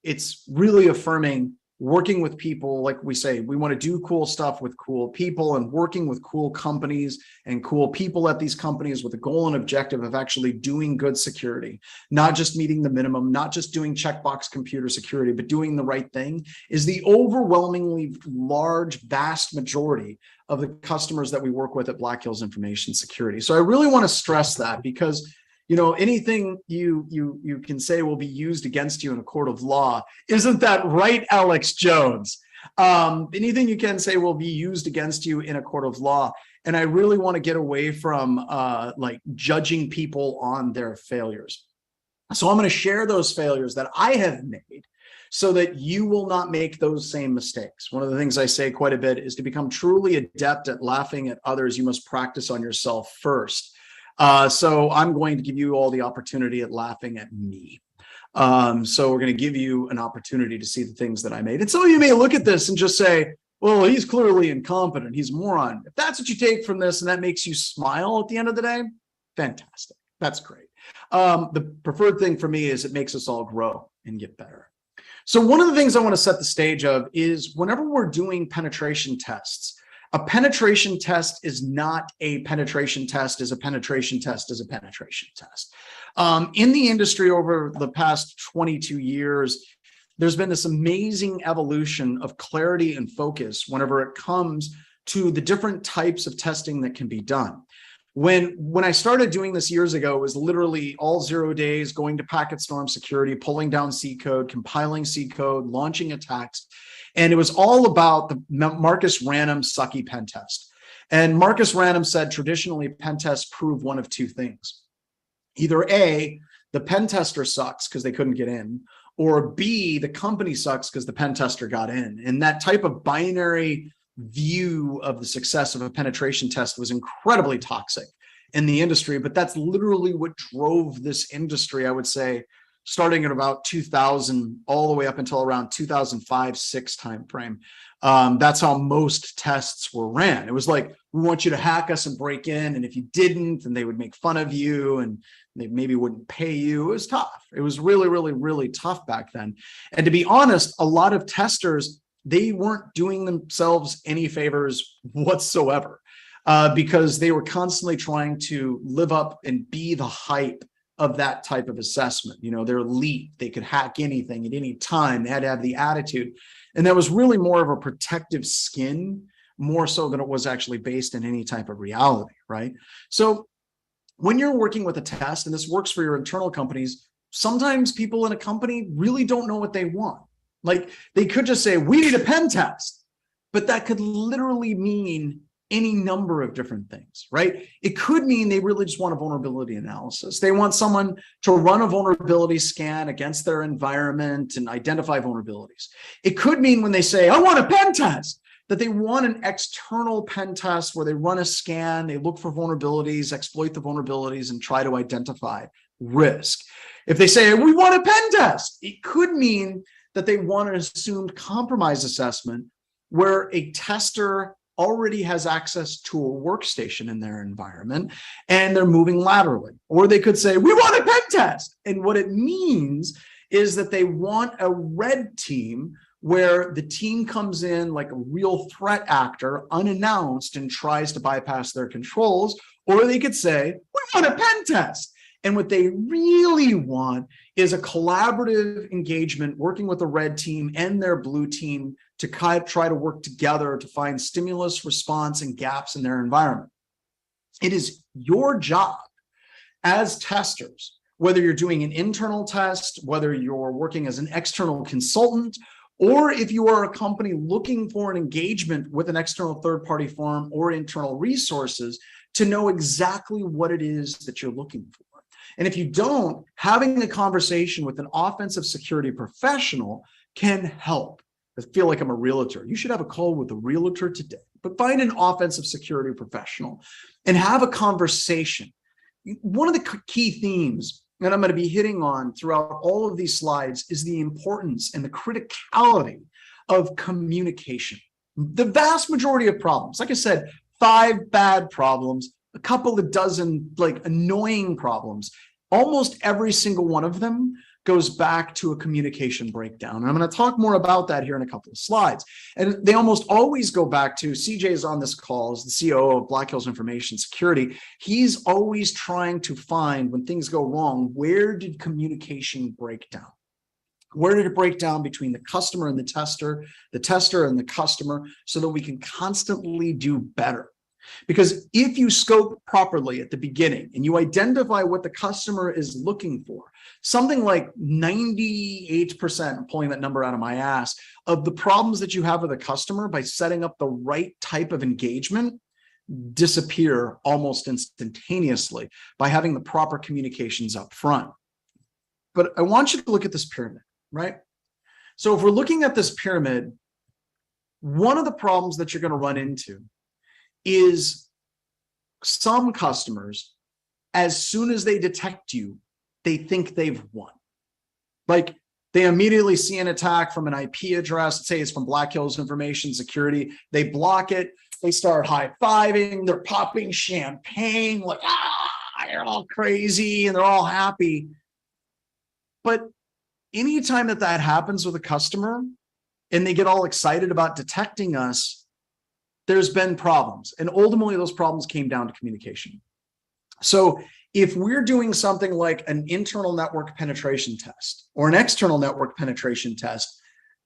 it's really affirming working with people. Like we say, we want to do cool stuff with cool people, and working with cool companies and cool people at these companies with a goal and objective of actually doing good security, not just meeting the minimum, not just doing checkbox computer security, but doing the right thing, is the overwhelmingly large, vast majority of the customers that we work with at Black Hills Information Security. So I really want to stress that, because anything you can say will be used against you in a court of law. Isn't that right, Alex Jones? Anything you can say will be used against you in a court of law. And I really want to get away from judging people on their failures. So I'm going to share those failures that I have made so that you will not make those same mistakes. One of the things I say quite a bit is, to become truly adept at laughing at others, you must practice on yourself first. So I'm going to give you all the opportunity at laughing at me. So we're going to give you an opportunity to see the things that I made. And some of you may look at this and just say, well, he's clearly incompetent. He's a moron. If that's what you take from this and that makes you smile at the end of the day, fantastic. That's great. The preferred thing for me is it makes us all grow and get better. So one of the things I want to set the stage of is, whenever we're doing penetration tests, a penetration test is not a penetration test is a penetration test is a penetration test. In the industry over the past 22 years, there's been this amazing evolution of clarity and focus whenever it comes to the different types of testing that can be done. When I started doing this years ago, it was literally all 0 days, going to packet storm security, pulling down C code, compiling C code, launching attacks. And it was all about the Marcus Ranum sucky pen test. And Marcus Ranum said, traditionally, pen tests prove one of 2 things. Either A, the pen tester sucks because they couldn't get in, or B, the company sucks because the pen tester got in. And that type of binary view of the success of a penetration test was incredibly toxic in the industry. But that's literally what drove this industry, I would say, starting at about 2000 all the way up until around 2005-06 timeframe. That's how most tests were ran. It was like, we want you to hack us and break in, and if you didn't, then they would make fun of you and they maybe wouldn't pay you. It was tough. It was really, really, really tough back then. And to be honest, a lot of testers, they weren't doing themselves any favors whatsoever, because they were constantly trying to live up and be the hype of that type of assessment. They're elite. They could hack anything at any time. They had to have the attitude. And that was really more of a protective skin, more so than it was actually based in any type of reality, right? So when you're working with a test, and this works for your internal companies, sometimes people in a company really don't know what they want. Like, they could just say, we need a pen test, but that could literally mean any number of different things, right? It could mean they really just want a vulnerability analysis. They want someone to run a vulnerability scan against their environment and identify vulnerabilities. It could mean, when they say, I want a pen test, that they want an external pen test where they run a scan, they look for vulnerabilities, exploit the vulnerabilities, and try to identify risk. If they say, we want a pen test, it could mean that they want an assumed compromise assessment where a tester already has access to a workstation in their environment and they're moving laterally. Or they could say, we want a pen test. And what it means is that they want a red team where the team comes in like a real threat actor, unannounced, and tries to bypass their controls. Or they could say, we want a pen test. And what they really want is a collaborative engagement, working with the red team and their blue team to try to work together to find stimulus response and gaps in their environment. It is your job as testers, whether you're doing an internal test, whether you're working as an external consultant, or if you are a company looking for an engagement with an external third-party firm or internal resources, to know exactly what it is that you're looking for. And if you don't, having a conversation with an offensive security professional can help. I feel like I'm a realtor. You should have a call with a realtor today, but find an offensive security professional and have a conversation. One of the key themes that I'm going to be hitting on throughout all of these slides is the importance and the criticality of communication. The vast majority of problems, like I said, 5 bad problems, a couple of dozen like annoying problems, almost every single one of them goes back to a communication breakdown. And I'm going to talk more about that here in a couple of slides. And they almost always go back to, CJ is on this call as the COO of Black Hills Information Security. He's always trying to find, when things go wrong, where did communication break down? Where did it break down between the customer and the tester and the customer, so that we can constantly do better? Because if you scope properly at the beginning and you identify what the customer is looking for, something like 98%, I'm pulling that number out of my ass, of the problems that you have with a customer by setting up the right type of engagement disappear almost instantaneously by having the proper communications up front. But I want you to look at this pyramid, right? So if we're looking at this pyramid, one of the problems that you're going to run into is some customers, as soon as they detect you, they think they've won. Like they immediately see an attack from an IP address, let's say it's from Black Hills Information Security, they block it, they start high-fiving, they're popping champagne, like, they're all crazy and they're all happy. But anytime that happens with a customer and they get all excited about detecting us, there's been problems. And ultimately, those problems came down to communication. So if we're doing something like an internal network penetration test or an external network penetration test,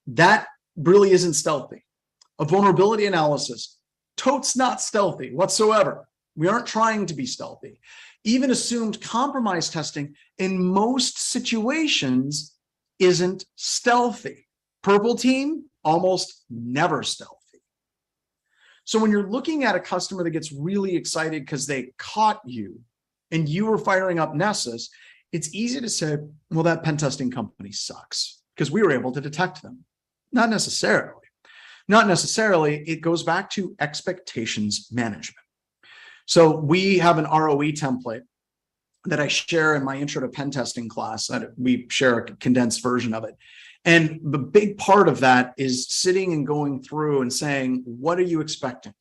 that really isn't stealthy. A vulnerability analysis, totes not stealthy whatsoever. We aren't trying to be stealthy. Even assumed compromise testing in most situations isn't stealthy. Purple team, almost never stealthy. So when you're looking at a customer that gets really excited because they caught you and you were firing up Nessus, it's easy to say, well, that pen testing company sucks because we were able to detect them. Not necessarily. Not necessarily. It goes back to expectations management. So we have an ROE template that I share in my intro to pen testing class. We share a condensed version of it. And the big part of that is sitting and going through and saying, what are you expecting?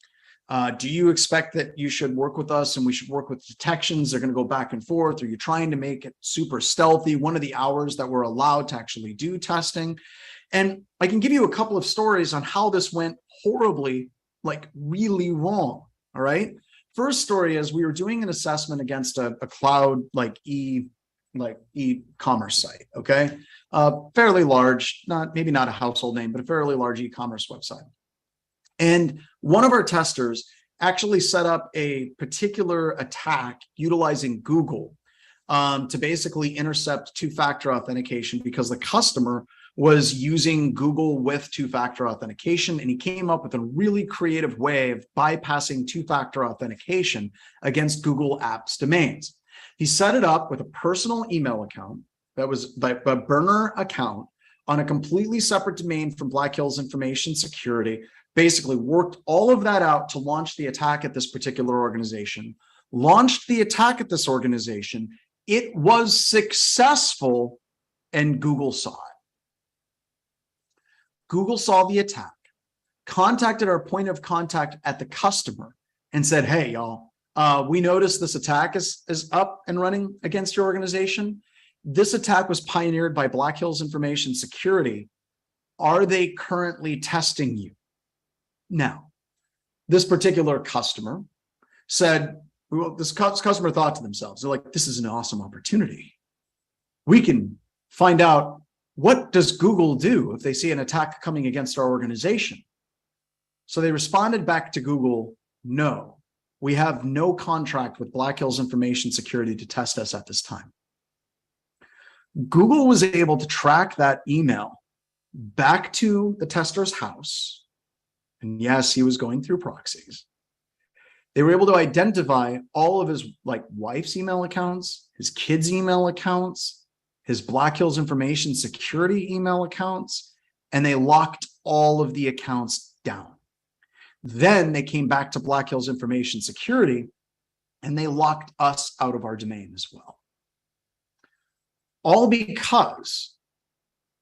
Do you expect that you should work with us and we should work with detections? They're going to go back and forth. Are you trying to make it super stealthy? One of the hours that we're allowed to actually do testing. And I can give you a couple of stories on how this went horribly, like really wrong. All right. First story is we were doing an assessment against a cloud like e-commerce site. Okay. Fairly large, maybe not a household name, but a fairly large e-commerce website. And one of our testers actually set up a particular attack utilizing Google to basically intercept two-factor authentication because the customer was using Google with two-factor authentication, and he came up with a really creative way of bypassing two-factor authentication against Google Apps domains. He set it up with a personal email account that was a burner account on a completely separate domain from Black Hills Information Security, basically worked all of that out to launch the attack at this particular organization, launched the attack at this organization. It was successful, and Google saw it. Google saw the attack. contacted our point of contact at the customer and said, hey, y'all, we noticed this attack is up and running against your organization. This attack was pioneered by Black Hills Information Security. Are they currently testing you? Now, this particular customer said, well, this customer thought to themselves, they're like, this is an awesome opportunity. We can find out, what does Google do if they see an attack coming against our organization? So they responded back to Google, no, we have no contract with Black Hills Information Security to test us at this time. Google was able to track that email back to the tester's house. And yes, he was going through proxies. They were able to identify all of his wife's email accounts, his kids' email accounts, his Black Hills Information Security email accounts, and they locked all of the accounts down. Then they came back to Black Hills Information Security and they locked us out of our domain as well. All because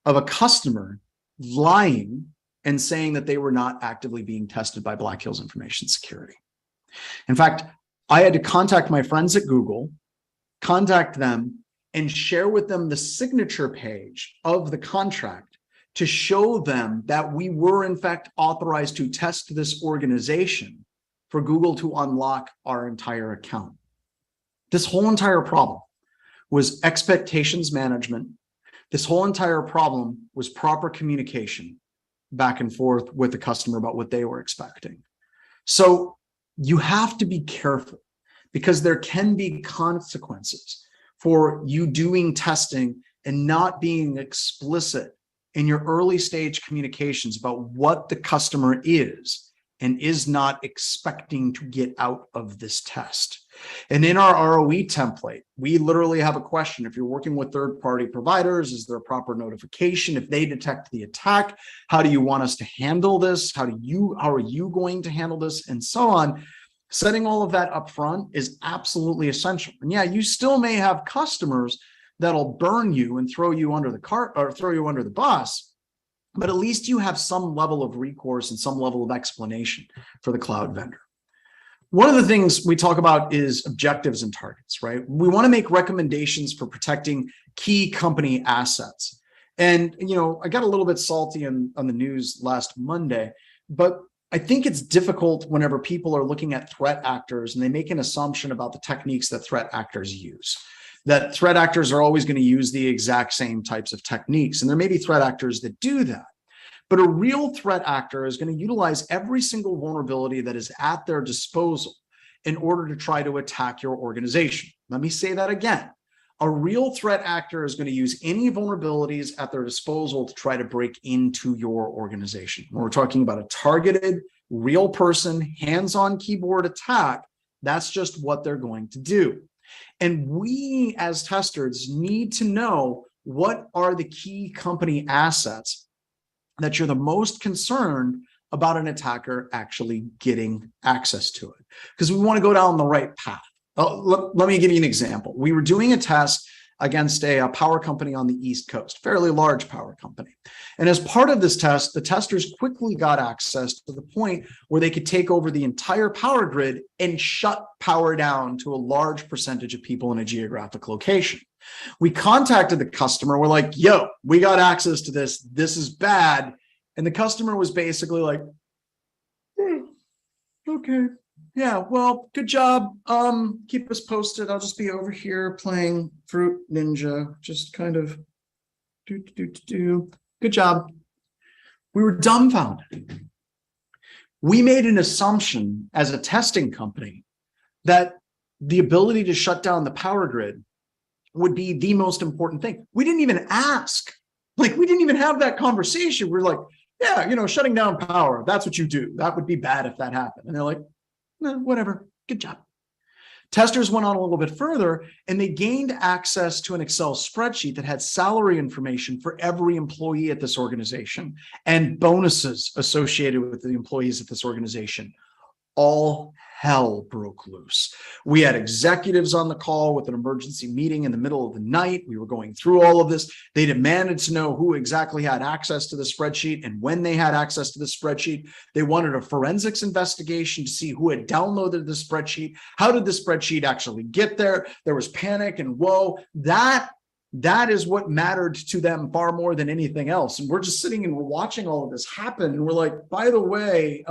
of a customer lying and saying that they were not actively being tested by Black Hills Information Security. In fact, I had to contact my friends at Google, contact them, and share with them the signature page of the contract to show them that we were in fact authorized to test this organization for Google to unlock our entire account. This whole entire problem was expectations management. This whole entire problem was proper communication back and forth with the customer about what they were expecting. So you have to be careful because there can be consequences for you doing testing and not being explicit in your early stage communications about what the customer is and is not expecting to get out of this test. And in our ROE template, we literally have a question. If you're working with third-party providers, is there a proper notification? If they detect the attack, how do you want us to handle this? How are you going to handle this? And so on. Setting all of that up front is absolutely essential. And yeah, you still may have customers that'll burn you and throw you under the cart or throw you under the bus, but at least you have some level of recourse and some level of explanation for the cloud vendor. One of the things we talk about is objectives and targets, right? We want to make recommendations for protecting key company assets. And, I got a little bit salty on the news last Monday, but I think it's difficult whenever people are looking at threat actors and they make an assumption about the techniques that threat actors use. That threat actors are always going to use the exact same types of techniques. And there may be threat actors that do that. But a real threat actor is going to utilize every single vulnerability that is at their disposal in order to try to attack your organization. Let me say that again. A real threat actor is going to use any vulnerabilities at their disposal to try to break into your organization. When we're talking about a targeted, real person, hands-on keyboard attack, that's just what they're going to do. And we as testers need to know what are the key company assets that you're the most concerned about an attacker actually getting access to it, because we want to go down the right path. Let me give you an example. We were doing a test against a power company on the East Coast, fairly large power company. And as part of this test, the testers quickly got access to the point where they could take over the entire power grid and shut power down to a large percentage of people in a geographic location. We contacted the customer. We're like, yo, we got access to this. This is bad. And the customer was basically like, okay. Yeah, well, good job. Keep us posted. I'll just be over here playing Fruit Ninja. Just kind of do. Good job. We were dumbfounded. We made an assumption as a testing company that the ability to shut down the power grid would be the most important thing. We didn't even ask. We didn't even have that conversation. We're like, yeah, shutting down power, that's what you do. That would be bad if that happened. And they're like, whatever, good job. Testers went on a little bit further and they gained access to an Excel spreadsheet that had salary information for every employee at this organization and bonuses associated with the employees at this organization, all hell broke loose. We had executives on the call with an emergency meeting in the middle of the night. We were going through all of this. They demanded to know who exactly had access to the spreadsheet and when they had access to the spreadsheet. They wanted a forensics investigation to see who had downloaded the spreadsheet. How did the spreadsheet actually get there? There was panic and woe. That is what mattered to them far more than anything else. And we're just sitting and we're watching all of this happen. And we're like, by the way,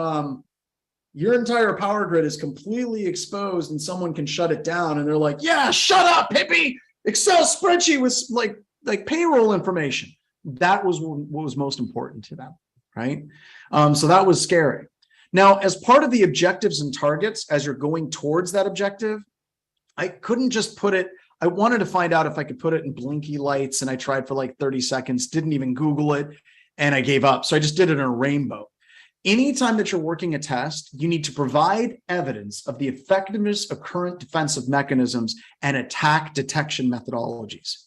your entire power grid is completely exposed and someone can shut it down. And they're like, yeah, shut up, hippie. Excel spreadsheet was like payroll information. That was what was most important to them, right? So that was scary. Now, as part of the objectives and targets, as you're going towards that objective, I couldn't just put it, I wanted to find out if I could put it in blinky lights, and I tried for like 30 seconds, didn't even Google it, and I gave up. So I just did it in a rainbow. Anytime that you're working a test, you need to provide evidence of the effectiveness of current defensive mechanisms and attack detection methodologies.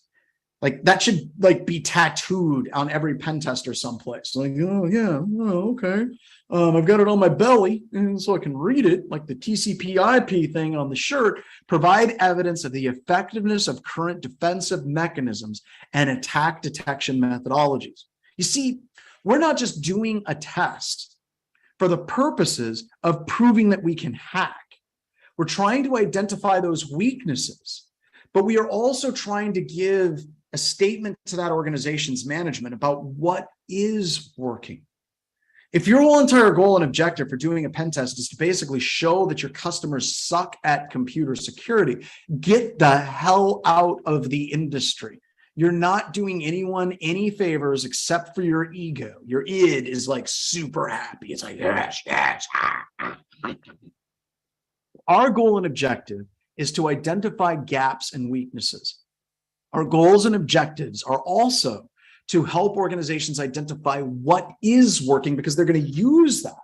Like that should like be tattooed on every pen tester someplace. Like, oh yeah, oh, okay. I've got it on my belly, and so I can read it, like the TCP/IP thing on the shirt. Provide evidence of the effectiveness of current defensive mechanisms and attack detection methodologies. You see, we're not just doing a test for the purposes of proving that we can hack. We're trying to identify those weaknesses, but we are also trying to give a statement to that organization's management about what is working. If your whole entire goal and objective for doing a pen test is to basically show that your customers suck at computer security, get the hell out of the industry. You're not doing anyone any favors except for your ego. Your id is like super happy. It's like, yes, yes. Our goal and objective is to identify gaps and weaknesses. Our goals and objectives are also to help organizations identify what is working, because they're going to use that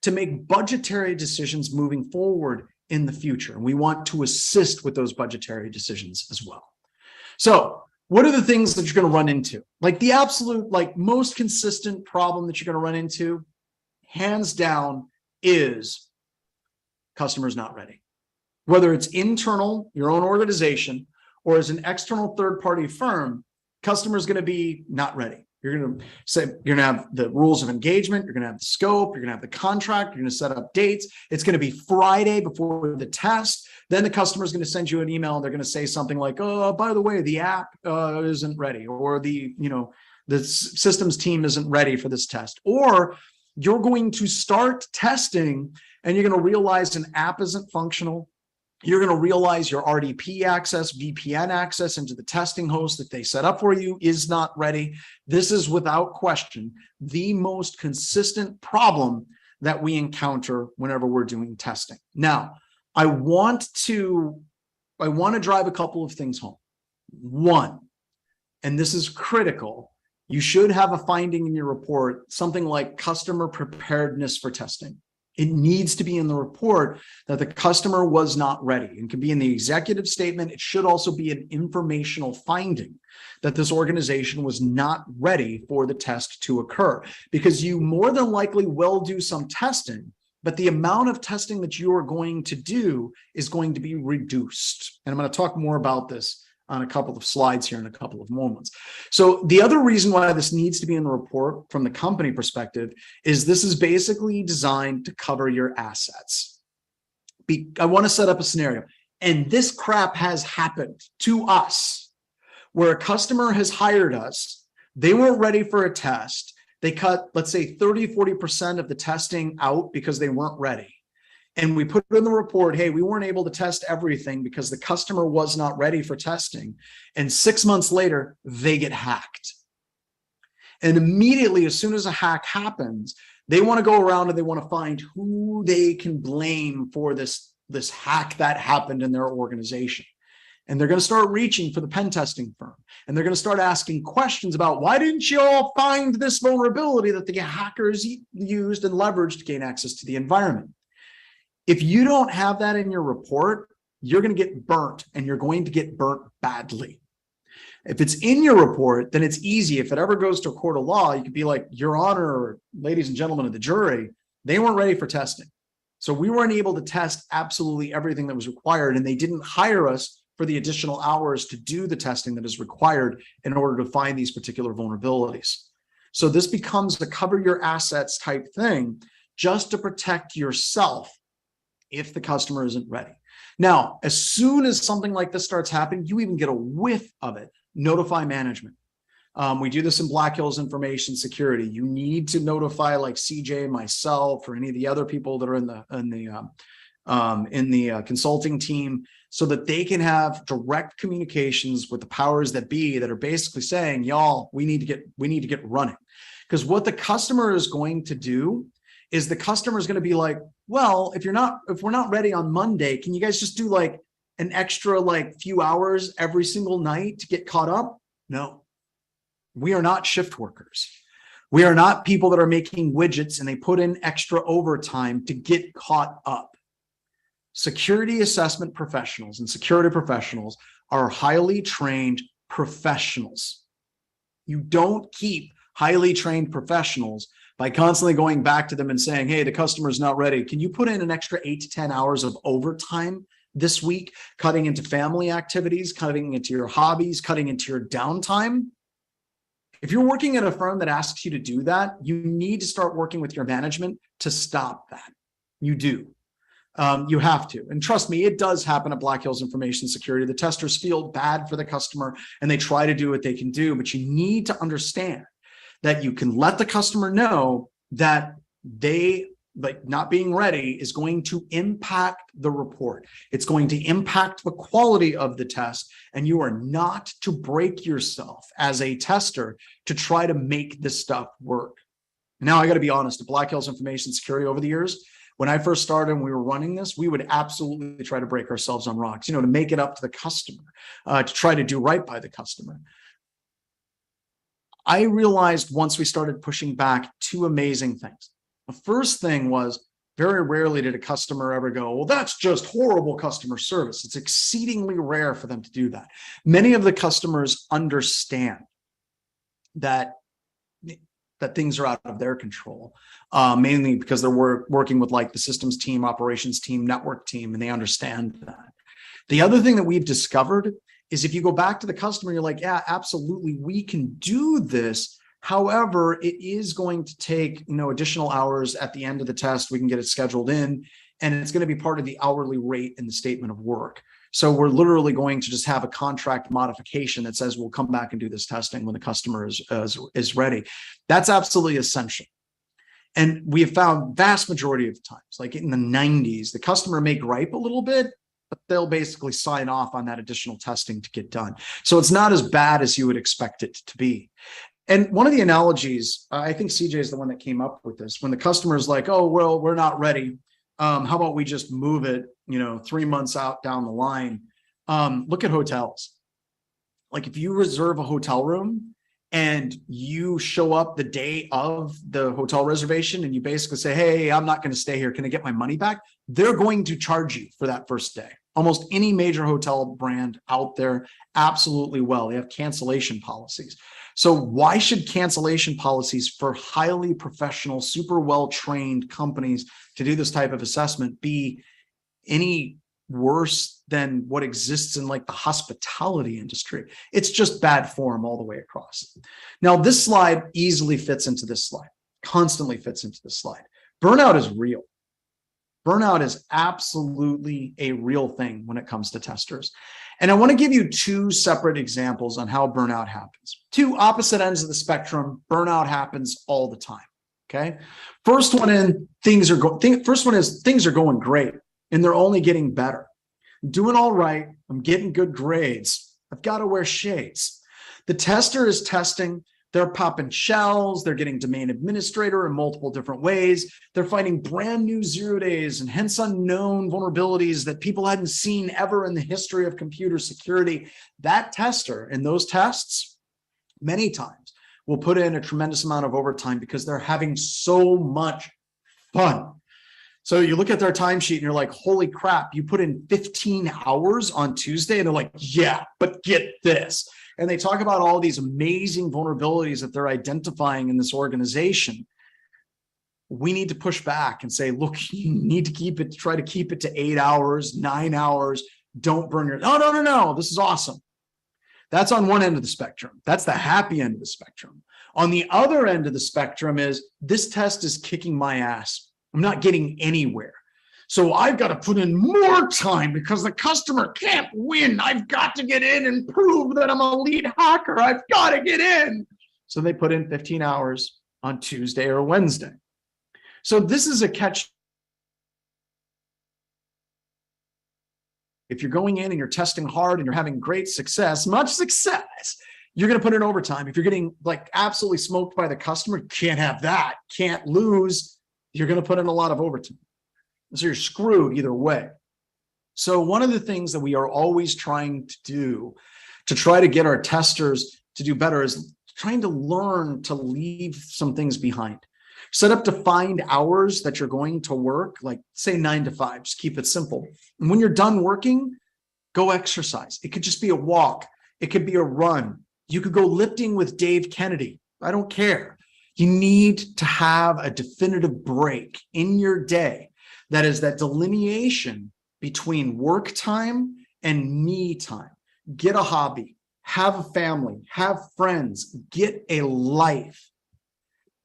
to make budgetary decisions moving forward in the future. And we want to assist with those budgetary decisions as well. So what are the things that you're going to run into? Like the absolute, like most consistent problem that you're going to run into, hands down, is customers not ready. Whether it's internal, your own organization, or as an external third-party firm, customer's going to be not ready. You're going to say, you're going to have the rules of engagement, you're going to have the scope, you're going to have the contract, you're going to set up dates. It's going to be Friday before the test. Then the customer's going to send you an email and they're going to say something like, oh, by the way, the app isn't ready, or the systems team isn't ready for this test. Or you're going to start testing and you're going to realize an app isn't functional. You're going to realize your RDP access, VPN access into the testing host that they set up for you is not ready. This is without question the most consistent problem that we encounter whenever we're doing testing. Now, I want to drive a couple of things home. One, and this is critical, you should have a finding in your report, something like customer preparedness for testing. It needs to be in the report that the customer was not ready. It can be in the executive statement. It should also be an informational finding that this organization was not ready for the test to occur, because you more than likely will do some testing, but the amount of testing that you are going to do is going to be reduced. And I'm going to talk more about this on a couple of slides here in a couple of moments. So the other reason why this needs to be in the report from the company perspective is this is basically designed to cover your assets. I want to set up a scenario, and this crap has happened to us, where a customer has hired us. They weren't ready for a test. They cut, let's say 30-40% of the testing out because they weren't ready. And we put in the report, hey, we weren't able to test everything because the customer was not ready for testing. And 6 months later, they get hacked. And immediately, as soon as a hack happens, they want to go around and they want to find who they can blame for this hack that happened in their organization. And they're going to start reaching for the pen testing firm. And they're going to start asking questions about, why didn't you all find this vulnerability that the hackers used and leveraged to gain access to the environment? If you don't have that in your report, you're going to get burnt, and you're going to get burnt badly. If it's in your report, then it's easy. If it ever goes to a court of law, you could be like, Your Honor, or ladies and gentlemen of the jury, they weren't ready for testing. So we weren't able to test absolutely everything that was required, and they didn't hire us for the additional hours to do the testing that is required in order to find these particular vulnerabilities. So this becomes a cover your assets type thing just to protect yourself if the customer isn't ready. Now, as soon as something like this starts happening, you even get a whiff of it, notify management. We do this in Black Hills Information Security. You need to notify like CJ, myself, or any of the other people that are in the consulting team, so that they can have direct communications with the powers that be that are basically saying, y'all, we need to get running. Because what the customer is going to do is the customer is going to be like, well, if we're not ready on Monday, can you guys just do like an extra like few hours every single night to get caught up? No, we are not shift workers. We are not people that are making widgets and they put in extra overtime to get caught up. Security assessment professionals and security professionals are highly trained professionals. You don't keep highly trained professionals by constantly going back to them and saying, hey, the customer's not ready. Can you put in an extra 8 to 10 hours of overtime this week, cutting into family activities, cutting into your hobbies, cutting into your downtime? If you're working at a firm that asks you to do that, you need to start working with your management to stop that. You do. You have to. And trust me, it does happen at Black Hills Information Security. The testers feel bad for the customer and they try to do what they can do, but you need to understand that you can let the customer know that they, like, not being ready is going to impact the report. It's going to impact the quality of the test, and you are not to break yourself as a tester to try to make this stuff work. Now, I got to be honest, at Black Hills Information Security over the years, when I first started and we were running this, we would absolutely try to break ourselves on rocks, to make it up to the customer, to try to do right by the customer. I realized once we started pushing back 2 amazing things. The first thing was, very rarely did a customer ever go, well, that's just horrible customer service. It's exceedingly rare for them to do that. Many of the customers understand that things are out of their control, mainly because they're working with like the systems team, operations team, network team, and they understand that. The other thing that we've discovered is if you go back to the customer, you're like, yeah, absolutely, we can do this. However, it is going to take, additional hours at the end of the test. We can get it scheduled in, and it's going to be part of the hourly rate in the statement of work. So we're literally going to just have a contract modification that says we'll come back and do this testing when the customer is ready. That's absolutely essential. And we have found vast majority of times, like in the 90s, the customer may gripe a little bit, but they'll basically sign off on that additional testing to get done. So it's not as bad as you would expect it to be. And one of the analogies, I think CJ is the one that came up with this, when the customer is like, oh, well, we're not ready. How about we just move it, 3 months out down the line? Look at hotels. Like if you reserve a hotel room and you show up the day of the hotel reservation and you basically say, hey, I'm not going to stay here. Can I get my money back? They're going to charge you for that first day. Almost any major hotel brand out there absolutely will. They have cancellation policies. So why should cancellation policies for highly professional, super well-trained companies to do this type of assessment be any worse than what exists in like the hospitality industry? It's just bad form all the way across. Now, this slide easily fits into this slide, constantly fits into this slide. Burnout is real. Burnout is absolutely a real thing when it comes to testers. And I want to give you 2 separate examples on how burnout happens. 2 opposite ends of the spectrum. Burnout happens all the time. Okay. First one is things are going great and they're only getting better. I'm doing all right. I'm getting good grades. I've got to wear shades. The tester is testing. They're popping shells. They're getting domain administrator in multiple different ways. They're finding brand new 0 days and hence unknown vulnerabilities that people hadn't seen ever in the history of computer security. That tester in those tests, many times, will put in a tremendous amount of overtime because they're having so much fun. So you look at their timesheet and you're like, holy crap, you put in 15 hours on Tuesday? And they're like, yeah, but get this. And they talk about all these amazing vulnerabilities that they're identifying in this organization. we need to push back and say, look, you need to try to keep it to 8 hours, 9 hours. Don't burn your, no. This is awesome. That's on one end of the spectrum. That's the happy end of the spectrum. On the other end of the spectrum is this test is kicking my ass. I'm not getting anywhere. So I've got to put in more time because the customer can't win. I've got to get in and prove that I'm a lead hacker. I've got to get in. So they put in 15 hours on Tuesday or Wednesday. So this is a catch. If you're going in and you're testing hard and you're having great success, much success, you're going to put in overtime. If you're getting like absolutely smoked by the customer, can't have that, can't lose. You're going to put in a lot of overtime. So you're screwed either way. So one of the things that we are always trying to do to try to get our testers to do better is trying to learn to leave some things behind. Set up defined hours that you're going to work, like say 9 to 5, just keep it simple. And when you're done working, go exercise. It could just be a walk. It could be a run. You could go lifting with Dave Kennedy. I don't care. You need to have a definitive break in your day. That is that delineation between work time and me time. Get a hobby, have a family, have friends, get a life.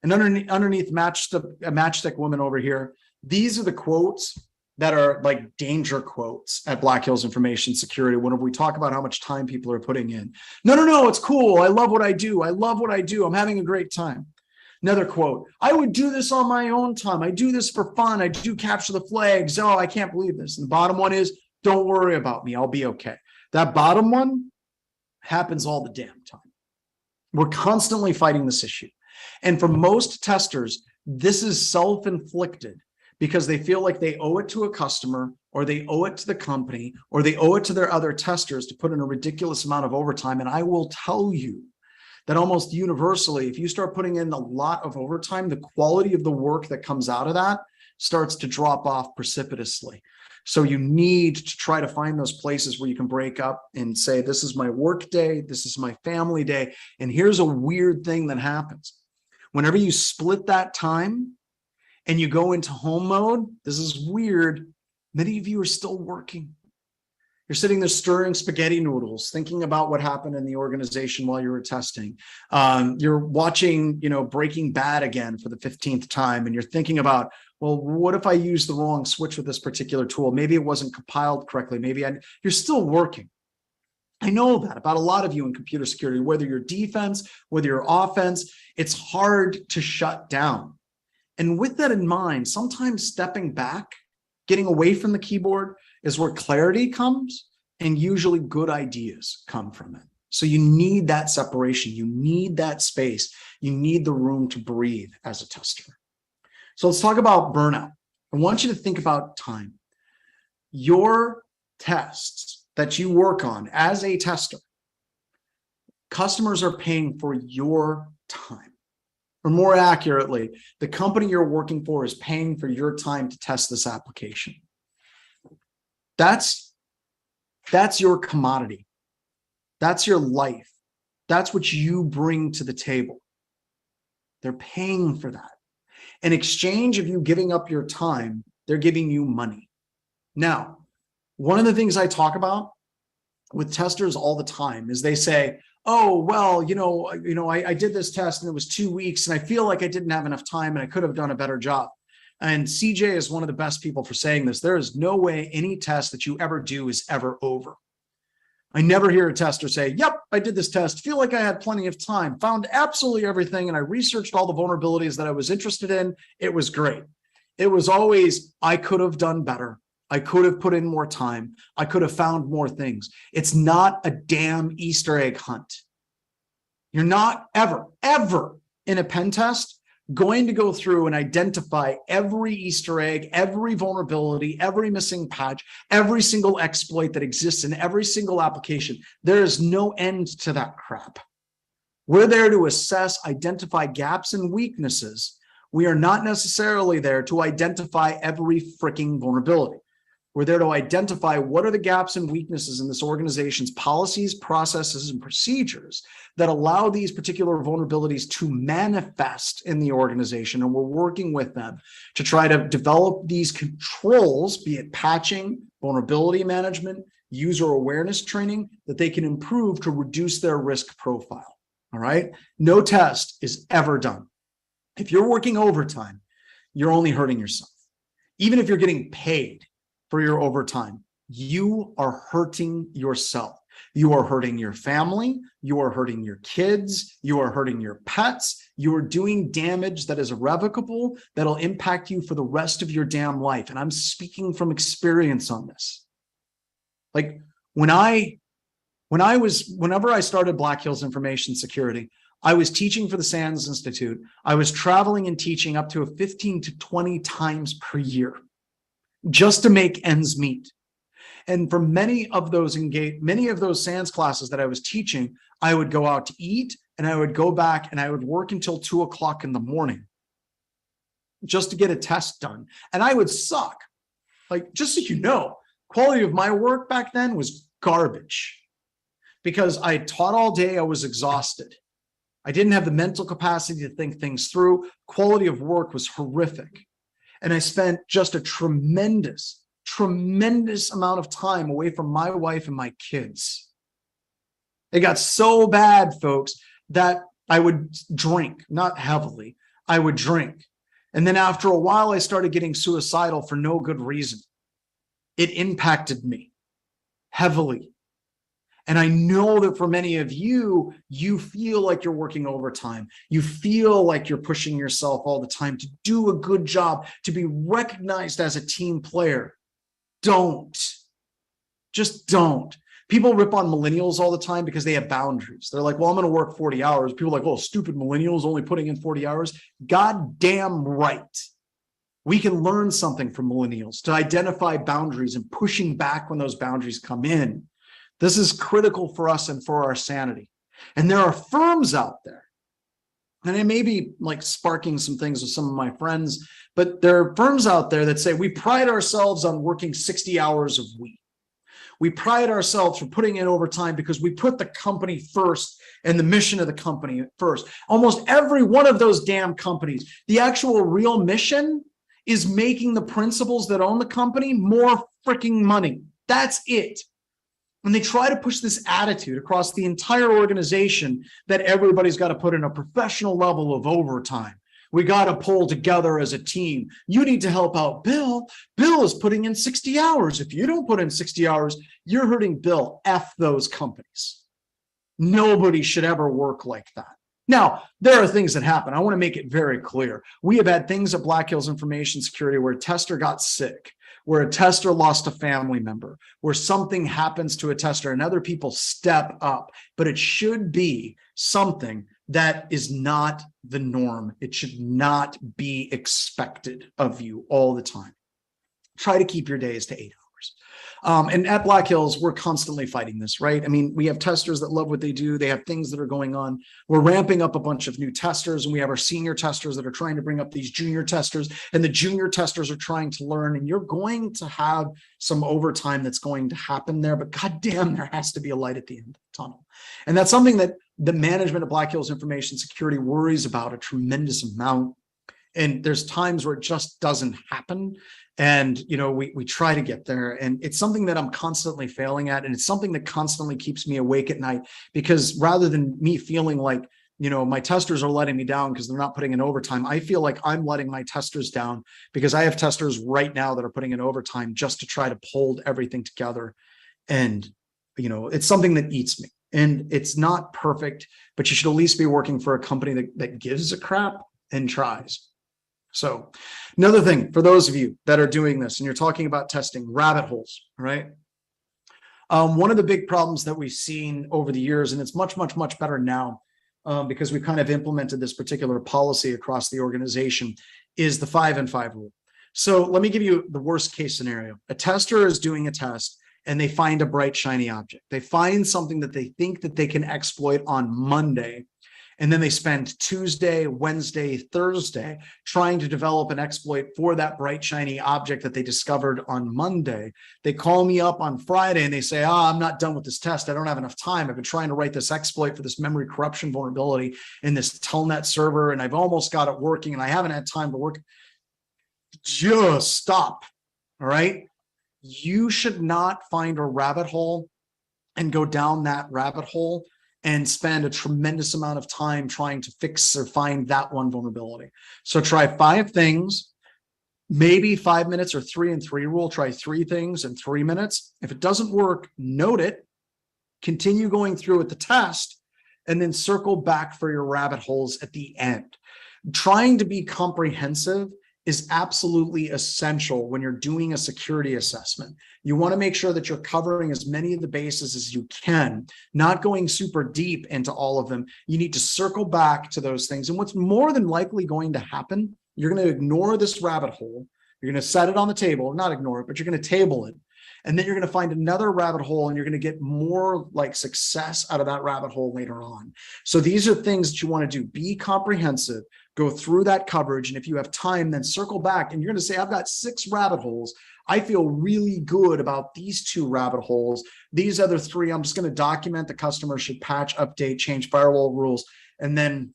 And underneath Matchstick Woman over here, these are the quotes that are like danger quotes at Black Hills Information Security whenever we talk about how much time people are putting in. No, it's cool. I love what I do. I'm having a great time. Another quote, I would do this on my own time. I do this for fun. I do capture the flags. Oh, I can't believe this. And the bottom one is, don't worry about me. I'll be okay. That bottom one happens all the damn time. We're constantly fighting this issue. And for most testers, this is self-inflicted because they feel like they owe it to a customer or they owe it to the company or they owe it to their other testers to put in a ridiculous amount of overtime. And I will tell you that almost universally, if you start putting in a lot of overtime, the quality of the work that comes out of that starts to drop off precipitously. So you need to try to find those places where you can break up and say, this is my work day, this is my family day. And here's a weird thing that happens. Whenever you split that time and you go into home mode, this is weird. Many of you are still working. You're sitting there stirring spaghetti noodles, thinking about what happened in the organization while you were testing. You're watching, Breaking Bad again for the 15th time, and you're thinking about, well, what if I use the wrong switch with this particular tool? Maybe it wasn't compiled correctly. You're still working. I know that about a lot of you in computer security, whether you're defense, whether you're offense, it's hard to shut down. And with that in mind, sometimes stepping back, getting away from the keyboard is where clarity comes, and usually good ideas come from it. So you need that separation. You need that space. You need the room to breathe as a tester. So let's talk about burnout. I want you to think about time. Your tests that you work on as a tester, customers are paying for your time. Or more accurately, the company you're working for is paying for your time to test this application. That's your commodity. That's your life. That's what you bring to the table. They're paying for that. In exchange of you giving up your time, they're giving you money. Now, one of the things I talk about with testers all the time is they say, oh, well, I did this test and it was 2 weeks and I feel like I didn't have enough time and I could have done a better job. And CJ is one of the best people for saying this. There is no way any test that you ever do is ever over. I never hear a tester say, yep, I did this test, feel like I had plenty of time, found absolutely everything, and I researched all the vulnerabilities that I was interested in. It was great. It was always, I could have done better. I could have put in more time. I could have found more things. It's not a damn Easter egg hunt. You're not ever in a pen test going to go through and identify every Easter egg, every vulnerability, every missing patch, every single exploit that exists in every single application. There is no end to that crap. We're there to assess, identify gaps and weaknesses. We are not necessarily there to identify every freaking vulnerability. We're there to identify what are the gaps and weaknesses in this organization's policies, processes, and procedures that allow these particular vulnerabilities to manifest in the organization. And we're working with them to try to develop these controls, be it patching, vulnerability management, user awareness training, that they can improve to reduce their risk profile. All right. No test is ever done. If you're working overtime, you're only hurting yourself. Even if you're getting paid for your overtime, you are hurting yourself. You are hurting your family. You are hurting your kids. You are hurting your pets. You are doing damage that is irrevocable, that'll impact you for the rest of your damn life. And I'm speaking from experience on this. Like whenever I started Black Hills Information Security, I was teaching for the SANS Institute. I was traveling and teaching up to 15 to 20 times per year just to make ends meet. And for many of those SANS classes that I was teaching, I would go out to eat and I would go back and I would work until 2 o'clock in the morning just to get a test done. And I would suck. Like, just so you know, quality of my work back then was garbage because I taught all day. I was exhausted. I didn't have the mental capacity to think things through. Quality of work was horrific. And I spent just a tremendous amount of time away from my wife and my kids. It got so bad, folks, that I would drink, not heavily. I would drink. And then after a while, I started getting suicidal for no good reason. It impacted me heavily. And I know that for many of you, you feel like you're working overtime. You feel like you're pushing yourself all the time to do a good job, to be recognized as a team player. Don't. Just don't. People rip on millennials all the time because they have boundaries. They're like, well, I'm going to work 40 hours. People are like, oh, stupid millennials only putting in 40 hours. Goddamn right. We can learn something from millennials to identify boundaries and pushing back when those boundaries come in. This is critical for us and for our sanity. And there are firms out there, and I may be like sparking some things with some of my friends, but there are firms out there that say we pride ourselves on working 60 hours a week. We pride ourselves for putting in overtime because we put the company first and the mission of the company first. Almost every one of those damn companies, the actual real mission is making the principals that own the company more freaking money. That's it. And they try to push this attitude across the entire organization that everybody's got to put in a professional level of overtime. We got to pull together as a team. You need to help out Bill. Bill is putting in 60 hours. If you don't put in 60 hours, you're hurting Bill. F those companies. Nobody should ever work like that. Now, there are things that happen. I want to make it very clear. We have had things at Black Hills Information Security where a tester got sick, where a tester lost a family member, where something happens to a tester and other people step up. But it should be something that is not the norm. It should not be expected of you all the time. Try to keep your days to 8 hours. And at Black Hills, we're constantly fighting this, right? I mean, we have testers that love what they do. They have things that are going on. We're ramping up a bunch of new testers, and we have our senior testers that are trying to bring up these junior testers, and the junior testers are trying to learn. And you're going to have some overtime that's going to happen there, but goddamn, there has to be a light at the end of the tunnel. And that's something that the management of Black Hills Information Security worries about a tremendous amount. And there's times where it just doesn't happen. And, you know, we try to get there, and it's something that I'm constantly failing at. And it's something that constantly keeps me awake at night, because rather than me feeling like, you know, my testers are letting me down because they're not putting in overtime, I feel like I'm letting my testers down because I have testers right now that are putting in overtime just to try to hold everything together. And, you know, it's something that eats me, and it's not perfect, but you should at least be working for a company that gives a crap and tries. So another thing for those of you that are doing this and you're talking about testing, rabbit holes, right? One of the big problems that we've seen over the years, and it's much, much, much better now because we've kind of implemented this particular policy across the organization, is the 5 and 5 rule. So let me give you the worst case scenario. A tester is doing a test and they find a bright, shiny object. They find something that they think that they can exploit on Monday. And then they spend Tuesday, Wednesday, Thursday trying to develop an exploit for that bright, shiny object that they discovered on Monday. They call me up on Friday and they say, I'm not done with this test. I don't have enough time. I've been trying to write this exploit for this memory corruption vulnerability in this telnet server, and I've almost got it working, and I haven't had time to work. Just stop. All right. You should not find a rabbit hole and go down that rabbit hole and spend a tremendous amount of time trying to fix or find that one vulnerability. So try 5 things, maybe 5 minutes, or 3 and 3 rule. Try 3 things in 3 minutes. If it doesn't work, note it, continue going through with the test, and then circle back for your rabbit holes at the end. Trying to be comprehensive is absolutely essential when you're doing a security assessment. You want to make sure that you're covering as many of the bases as you can, not going super deep into all of them. You need to circle back to those things. And what's more than likely going to happen, you're going to ignore this rabbit hole. You're going to set it on the table, not ignore it, but you're going to table it. And then you're going to find another rabbit hole, and you're going to get more like success out of that rabbit hole later on. So these are things that you want to do. Be comprehensive, go through that coverage. And if you have time, then circle back and you're going to say, I've got 6 rabbit holes. I feel really good about these 2 rabbit holes. These other 3, I'm just going to document the customer should patch, update, change firewall rules. And then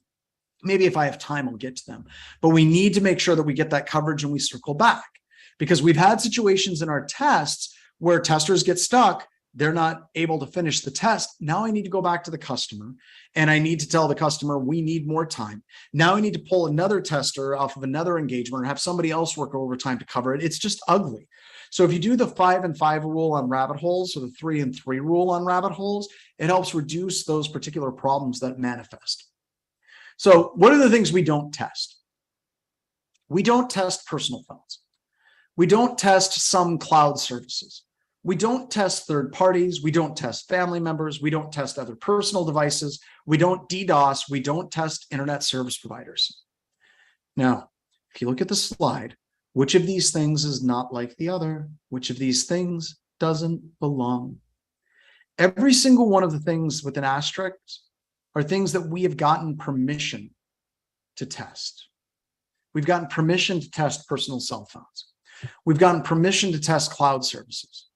maybe if I have time, I'll get to them. But we need to make sure that we get that coverage and we circle back, because we've had situations in our tests where testers get stuck. They're not able to finish the test. Now I need to go back to the customer and I need to tell the customer we need more time. Now I need to pull another tester off of another engagement or have somebody else work overtime to cover it. It's just ugly. So if you do the 5 and 5 rule on rabbit holes, or the 3 and 3 rule on rabbit holes, it helps reduce those particular problems that manifest. So what are the things we don't test? We don't test personal phones. We don't test some cloud services. We don't test third parties. We don't test family members. We don't test other personal devices. We don't DDoS. We don't test internet service providers. Now, if you look at the slide, which of these things is not like the other? Which of these things doesn't belong? Every single one of the things with an asterisk are things that we have gotten permission to test. We've gotten permission to test personal cell phones. We've gotten permission to test cloud services.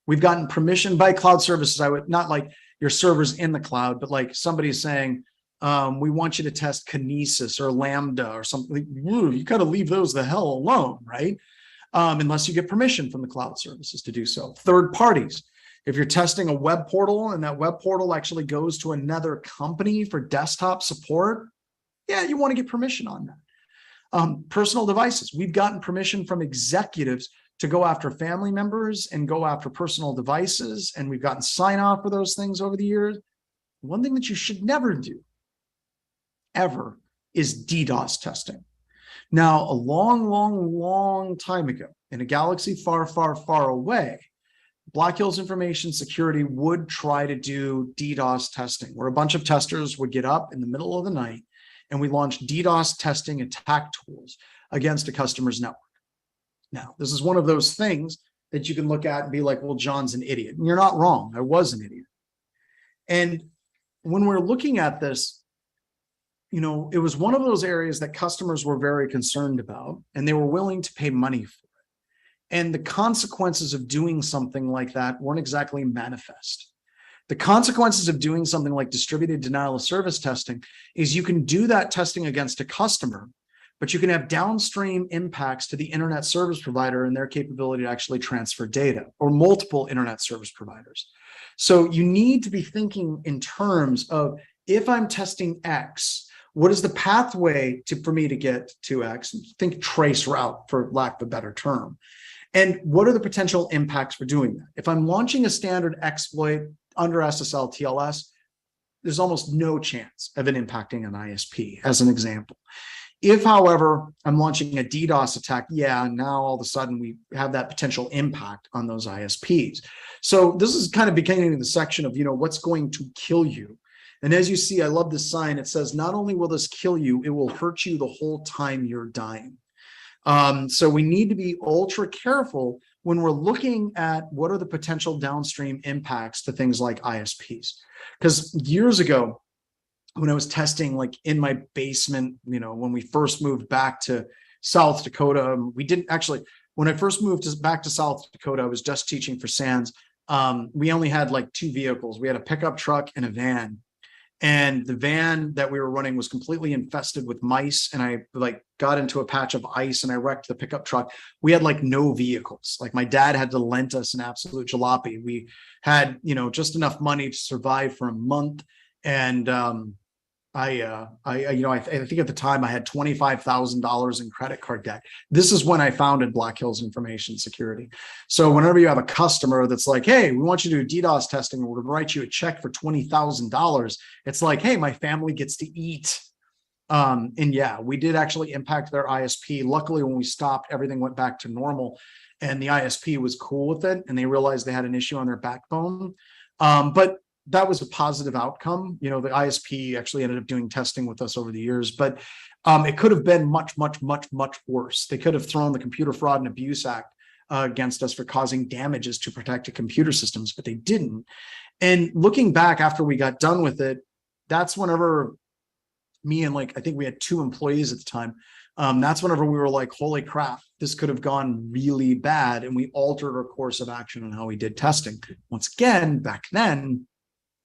We've gotten permission by cloud services. I would not like your servers in the cloud, but like somebody is saying, we want you to test Kinesis or Lambda or something. You got to leave those the hell alone, right? Unless you get permission from the cloud services to do so. Third parties. If you're testing a web portal and that web portal actually goes to another company for desktop support, yeah, you want to get permission on that. Personal devices. We've gotten permission from executives to go after family members and go after personal devices. And we've gotten sign off for those things over the years. One thing that you should never do, ever, is DDoS testing. Now, a long time ago, in a galaxy far, far, far away, Black Hills Information Security would try to do DDoS testing, where a bunch of testers would get up in the middle of the night and we launched DDoS testing attack tools against a customer's network. Now, this is one of those things that you can look at and be like, well, John's an idiot. And you're not wrong. I was an idiot. And when we're looking at this, you know, it was one of those areas that customers were very concerned about, and they were willing to pay money for it. And the consequences of doing something like that weren't exactly manifest. The consequences of doing something like distributed denial of service testing is you can do that testing against a customer, but you can have downstream impacts to the internet service provider and their capability to actually transfer data, or multiple internet service providers. So you need to be thinking in terms of, if I'm testing X, what is the pathway for me to get to X? Think trace route, for lack of a better term. And what are the potential impacts for doing that? If I'm launching a standard exploit under SSL TLS, there's almost no chance of it impacting an ISP, as an example. If, however, I'm launching a DDoS attack, yeah, now all of a sudden we have that potential impact on those ISPs. So this is kind of beginning the section of, you know, what's going to kill you. And as you see, I love this sign. It says, not only will this kill you, it will hurt you the whole time you're dying. So we need to be ultra careful when we're looking at what are the potential downstream impacts to things like ISPs. Because years ago, when I was testing like in my basement, when we first moved back to South Dakota, we didn't actually, when I first moved back to South Dakota, I was just teaching for Sands. We only had like 2 vehicles. We had a pickup truck and a van. And the van that we were running was completely infested with mice. And I like got into a patch of ice and I wrecked the pickup truck. We had like no vehicles. Like my dad had to lend us an absolute jalopy. We had, just enough money to survive for a month. And I think at the time I had $25,000 in credit card debt. This is when I founded Black Hills Information Security. So whenever you have a customer that's like, hey, we want you to do DDoS testing, and we're going to write you a check for $20,000. It's like, hey, my family gets to eat. And yeah, we did actually impact their ISP. Luckily, when we stopped, everything went back to normal and the ISP was cool with it. And they realized they had an issue on their backbone. But that was a positive outcome. The ISP actually ended up doing testing with us over the years, but it could have been much, much, much, much worse. They could have thrown the Computer Fraud and Abuse Act against us for causing damages to protected computer systems, but they didn't. And looking back after we got done with it, that's whenever me and I think we had 2 employees at the time. That's whenever we were like, holy crap, this could have gone really bad. And we altered our course of action on how we did testing. Once again, back then,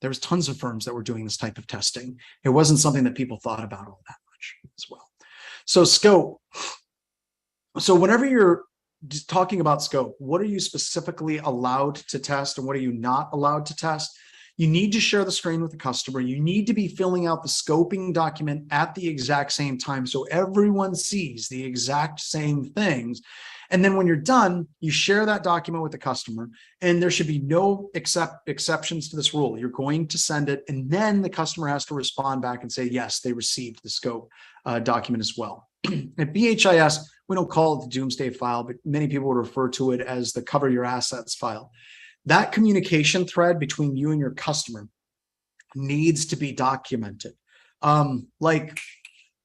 there was tons of firms that were doing this type of testing. It wasn't something that people thought about all that much as well. So scope. So whenever you're talking about scope, what are you specifically allowed to test and what are you not allowed to test? You need to share the screen with the customer. You need to be filling out the scoping document at the exact same time so everyone sees the exact same things. And then when you're done, you share that document with the customer, and there should be no exceptions to this rule. You're going to send it, and then the customer has to respond back and say, yes, they received the scope document as well. At BHIS, we don't call it the doomsday file, but many people would refer to it as the cover your assets file. That communication thread between you and your customer needs to be documented. Like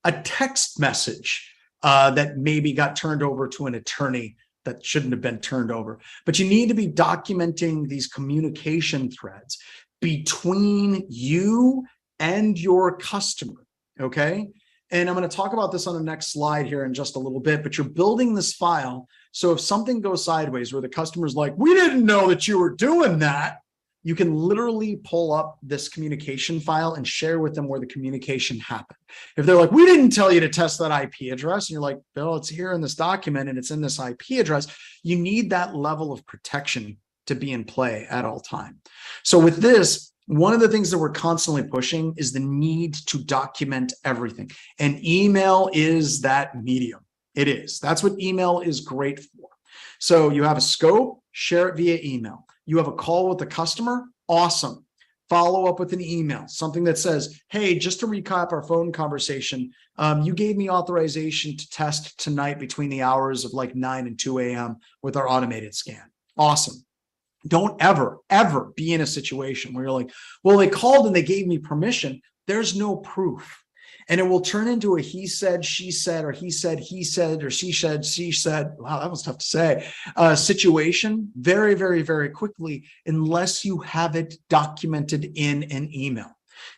a text message that maybe got turned over to an attorney that shouldn't have been turned over. But you need to be documenting these communication threads between you and your customer, okay? And I'm going to talk about this on the next slide here in just a little bit, but you're building this file. So if something goes sideways where the customer's like, we didn't know that you were doing that, you can literally pull up this communication file and share with them where the communication happened. If they're like, we didn't tell you to test that IP address, and you're like, Bill, it's here in this document and it's in this IP address, you need that level of protection to be in play at all time. So with this, one of the things that we're constantly pushing is the need to document everything. And email is that medium. It is. That's what email is great for. So you have a scope, share it via email. You have a call with the customer, awesome. Follow up with an email, something that says, hey, just to recap our phone conversation, you gave me authorization to test tonight between the hours of like 9 and 2 a.m. with our automated scan. Awesome. Don't ever, ever be in a situation where you're like, well, they called and they gave me permission. There's no proof. And it will turn into a he said, she said, or he said, or she said, wow, that was tough to say, situation very, very, very quickly, unless you have it documented in an email.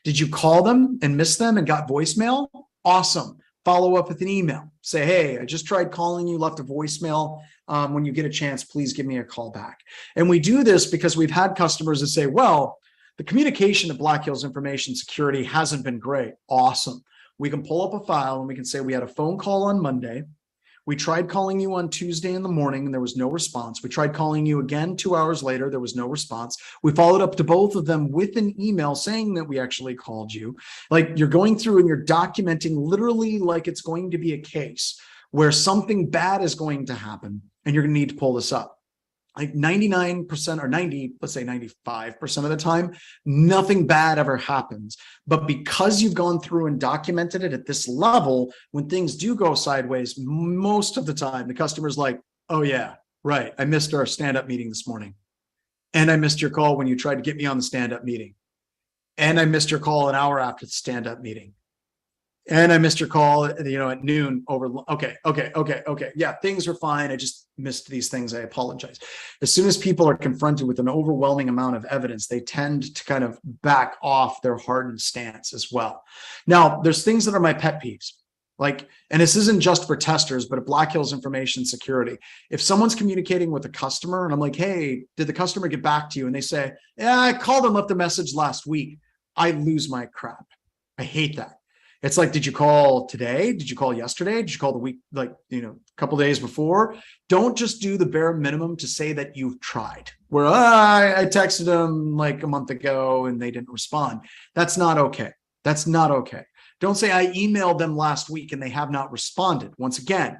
Did you call them and miss them and got voicemail? Awesome. Follow up with an email. Say, hey, I just tried calling you, left a voicemail. When you get a chance, please give me a call back. And we do this because we've had customers that say, well, the communication at Black Hills Information Security hasn't been great. Awesome. We can pull up a file and we can say we had a phone call on Monday. We tried calling you on Tuesday in the morning and there was no response. We tried calling you again 2 hours later. There was no response. We followed up to both of them with an email saying that we actually called you. Like you're going through and you're documenting literally like it's going to be a case where something bad is going to happen and you're going to need to pull this up. Like 99% or 90, let's say 95% of the time, nothing bad ever happens. But because you've gone through and documented it at this level, when things do go sideways, most of the time, the customer's like, oh yeah, right. I missed our stand-up meeting this morning. And I missed your call when you tried to get me on the stand-up meeting. And I missed your call an hour after the stand-up meeting. And I missed your call, at noon over. Okay. Yeah, things are fine. I just missed these things. I apologize. As soon as people are confronted with an overwhelming amount of evidence, they tend to kind of back off their hardened stance as well. Now, there's things that are my pet peeves. And this isn't just for testers, but at Black Hills Information Security. If someone's communicating with a customer and I'm like, hey, did the customer get back to you? And they say, yeah, I called and left a message last week. I lose my crap. I hate that. It's like, did you call today? Did you call yesterday? Did you call the week, a couple days before? Don't just do the bare minimum to say that you've tried. Where I texted them like a month ago and they didn't respond. That's not okay. That's not okay. Don't say I emailed them last week and they have not responded. Once again,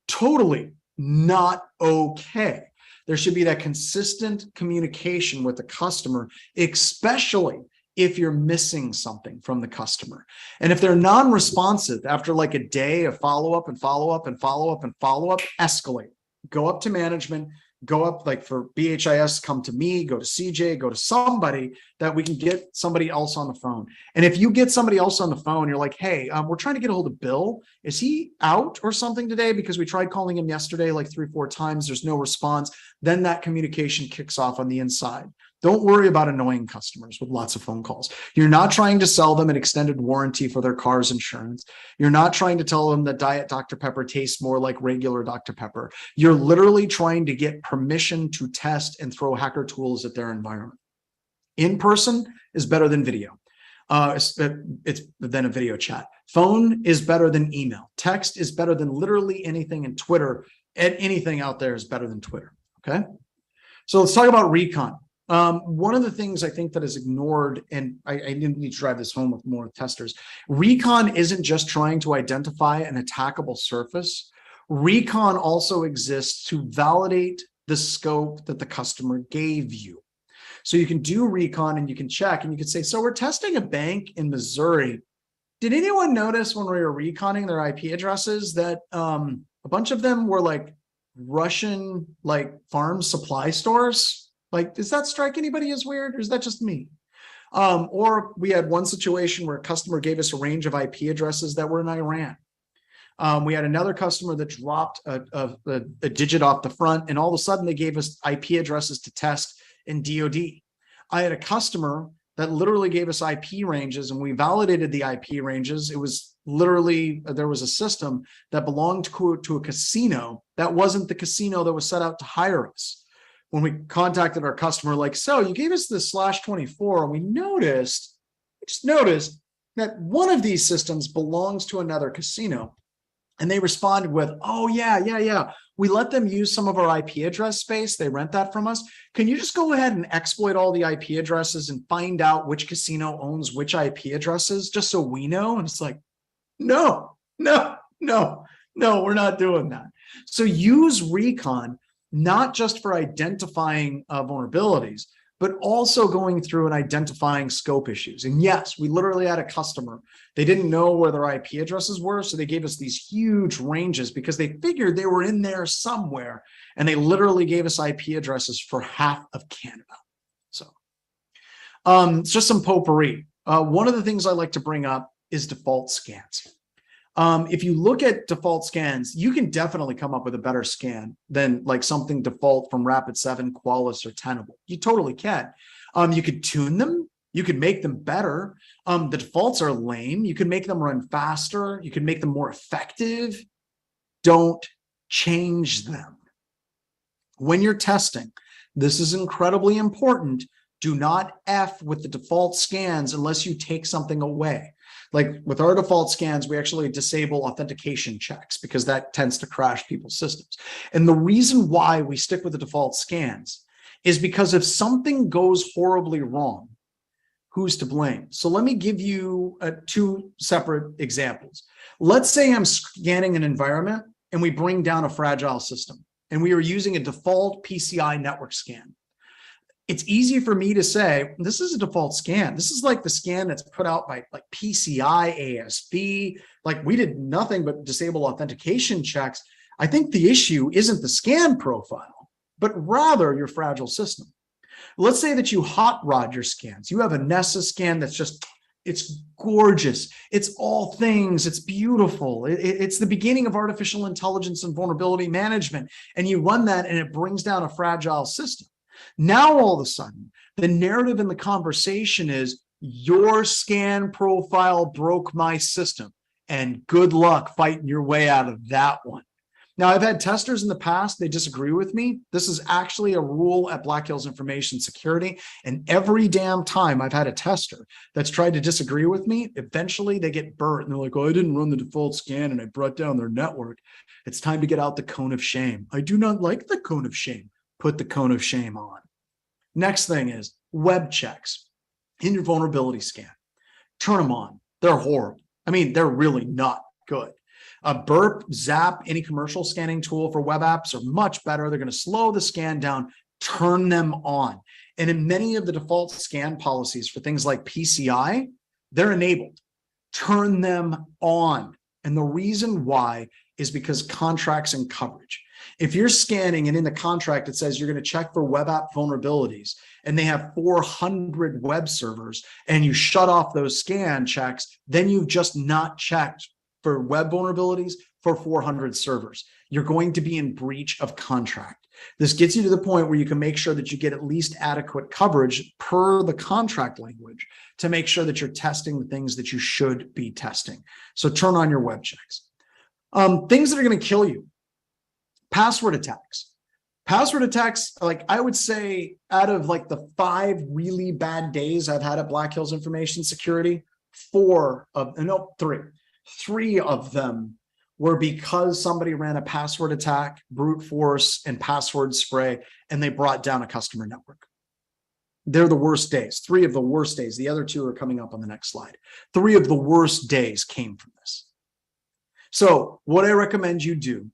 totally not okay. There should be that consistent communication with the customer, especially if you're missing something from the customer. And if they're non-responsive after like a day of follow-up and follow-up and follow-up and follow-up, escalate. Go up to management, go up like for BHIS, come to me, go to CJ, go to somebody that we can get somebody else on the phone. And if you get somebody else on the phone, you're like, hey, we're trying to get a hold of Bill. Is he out or something today? Because we tried calling him yesterday like 3-4 times. There's no response. Then that communication kicks off on the inside. Don't worry about annoying customers with lots of phone calls. You're not trying to sell them an extended warranty for their car's insurance. You're not trying to tell them that Diet Dr. Pepper tastes more like regular Dr. Pepper. You're literally trying to get permission to test and throw hacker tools at their environment. In person is better than video. It's than a video chat. Phone is better than email. Text is better than literally anything, and Twitter and anything out there is better than Twitter. Okay. So let's talk about Recon. One of the things I think that is ignored, and I need to drive this home with more testers, Recon isn't just trying to identify an attackable surface. Recon also exists to validate the scope that the customer gave you. So you can do Recon and you can check and you can say, so we're testing a bank in Missouri. Did anyone notice when we were reconning their IP addresses that a bunch of them were like Russian farm supply stores? Does that strike anybody as weird, or is that just me? Or we had one situation where a customer gave us a range of IP addresses that were in Iran. We had another customer that dropped a digit off the front, and all of a sudden they gave us IP addresses to test in DoD. I had a customer that literally gave us IP ranges, and we validated the IP ranges. It was literally, there was a system that belonged to a casino that wasn't the casino that was set out to hire us. When we contacted our customer, so you gave us this /24, and we just noticed that one of these systems belongs to another casino. And they responded with, oh, yeah. We let them use some of our IP address space. They rent that from us. Can you just go ahead and exploit all the IP addresses and find out which casino owns which IP addresses, just so we know? And it's like, no, we're not doing that. So use Recon, not just for identifying vulnerabilities, but also going through and identifying scope issues. And yes, we literally had a customer. They didn't know where their IP addresses were, so they gave us these huge ranges because they figured they were in there somewhere, and they literally gave us IP addresses for half of Canada. So it's just some potpourri. One of the things I like to bring up is default scans. If you look at default scans, you can definitely come up with a better scan than something default from Rapid7, Qualys, or Tenable. You totally can. You could tune them. You could make them better. The defaults are lame. You can make them run faster. You can make them more effective. Don't change them. When you're testing, this is incredibly important. Do not F with the default scans unless you take something away. With our default scans, we actually disable authentication checks because that tends to crash people's systems. And the reason why we stick with the default scans is because if something goes horribly wrong, who's to blame? So let me give you 2 separate examples. Let's say I'm scanning an environment and we bring down a fragile system, and we are using a default PCI network scan. It's easy for me to say, this is a default scan. This is the scan that's put out by PCI, ASB. We did nothing but disable authentication checks. I think the issue isn't the scan profile, but rather your fragile system. Let's say that you hot rod your scans. You have a Nessus scan that's just It's gorgeous. It's all things. It's beautiful. It's the beginning of artificial intelligence and vulnerability management. And you run that and it brings down a fragile system. Now, all of a sudden, the narrative in the conversation is your scan profile broke my system, and good luck fighting your way out of that one. Now, I've had testers in the past, they disagree with me. This is actually a rule at Black Hills Information Security. And every damn time I've had a tester that's tried to disagree with me, eventually they get burnt. And they're like, oh, I didn't run the default scan and I brought down their network. It's time to get out the cone of shame. I do not like the cone of shame. Put the cone of shame on. Next thing is web checks in your vulnerability scan. Turn them on. They're horrible. I mean, they're really not good. Burp, Zap, any commercial scanning tool for web apps are much better. They're going to slow the scan down, turn them on. And in many of the default scan policies for things like PCI, they're enabled. Turn them on. And the reason why is because contracts and coverage. If you're scanning and in the contract it says you're going to check for web app vulnerabilities and they have 400 web servers and you shut off those scan checks, then you've just not checked for web vulnerabilities for 400 servers. You're going to be in breach of contract. This gets you to the point where you can make sure that you get at least adequate coverage per the contract language to make sure that you're testing the things that you should be testing. So turn on your web checks. Things that are going to kill you. Password attacks. Password attacks, like I would say out of like the 5 really bad days I've had at Black Hills Information Security, 3 of them were because somebody ran a password attack, brute force, and password spray, and they brought down a customer network. They're the worst days. 3 of the worst days. The other 2 are coming up on the next slide. 3 of the worst days came from this. So what I recommend you do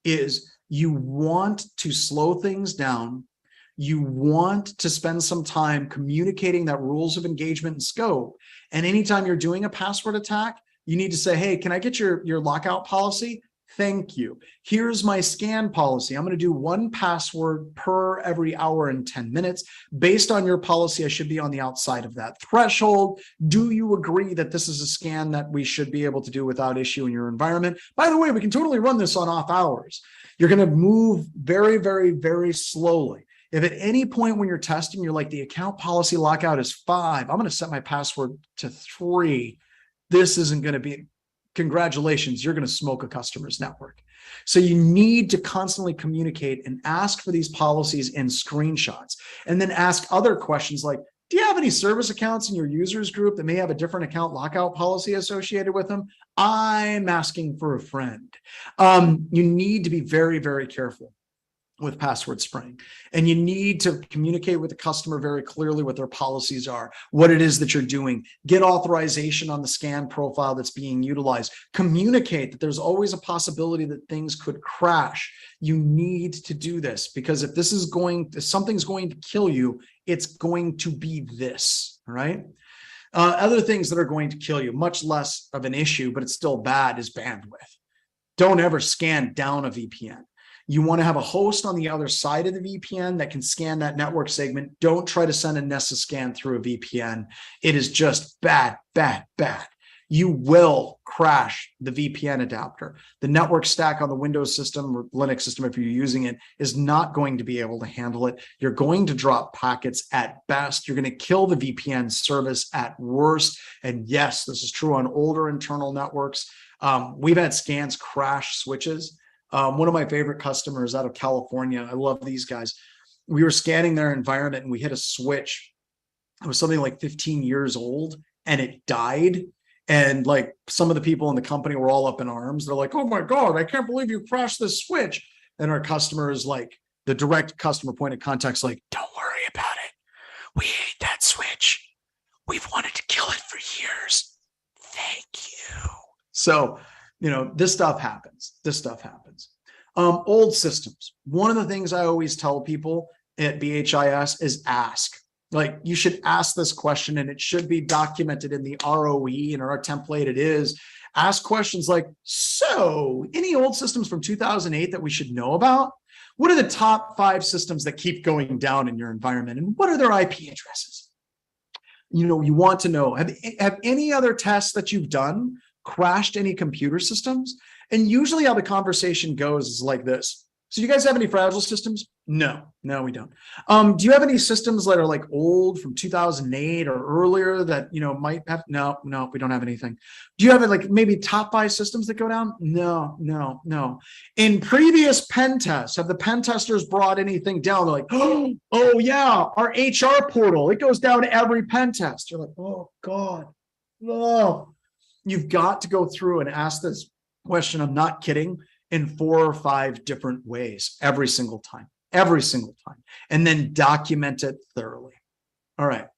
is you want to slow things down. You want to spend some time communicating that rules of engagement and scope. And anytime you're doing a password attack, you need to say, hey, can I get your lockout policy? Thank you. Here's my scan policy. I'm going to do 1 password per every hour and 10 minutes. Based on your policy, I should be on the outside of that threshold. Do you agree that this is a scan that we should be able to do without issue in your environment? By the way, we can totally run this on off hours. You're going to move very, very, very slowly. If at any point when you're testing, you're like, the account policy lockout is 5, I'm going to set my password to 3. This isn't going to be, congratulations, you're going to smoke a customer's network. So you need to constantly communicate and ask for these policies in screenshots, and then ask other questions like, do you have any service accounts in your users group that may have a different account lockout policy associated with them? I'm asking for a friend. You need to be very, very careful with password spraying, and you need to communicate with the customer very clearly what their policies are, what it is that you're doing, get authorization on the scan profile that's being utilized, communicate that there's always a possibility that things could crash. You need to do this, because if something's going to kill you, it's going to be this, right? Other things that are going to kill you, much less of an issue, but it's still bad, is bandwidth. Don't ever scan down a VPN. You want to have a host on the other side of the VPN that can scan that network segment. Don't try to send a Nessa scan through a VPN. It is just bad, bad, bad. You will crash the VPN adapter. The network stack on the Windows system or Linux system, if you're using it, is not going to be able to handle it. You're going to drop packets at best. You're going to kill the VPN service at worst. And yes, this is true on older internal networks. We've had scans crash switches. One of my favorite customers out of California, I love these guys. We were scanning their environment and we hit a switch. It was something like 15 years old and it died. And like some of the people in the company were all up in arms. They're like, oh my God, I can't believe you crashed this switch. And our customer is like, the direct customer point of contact's like, don't worry about it. We hate that switch. We've wanted to kill it for years. Thank you. So, this stuff happens. Old systems. One of the things I always tell people at BHIS is ask. Like, you should ask this question, and it should be documented in the ROE and our template. It is. Ask questions like, so any old systems from 2008 that we should know about? What are the top 5 systems that keep going down in your environment? And what are their IP addresses? You want to know, have any other tests that you've done crashed any computer systems? And usually how the conversation goes is like this. So you guys have any fragile systems? No, we don't. Do you have any systems that are like old from 2008 or earlier that, might have, no, we don't have anything. Do you have like maybe top 5 systems that go down? No. In previous pen tests, have the pen testers brought anything down? They're like, oh yeah, our HR portal, it goes down every pen test. You're like, oh God, no. You've got to go through and ask this question, I'm not kidding, in 4 or 5 different ways every single time, and then document it thoroughly. All right.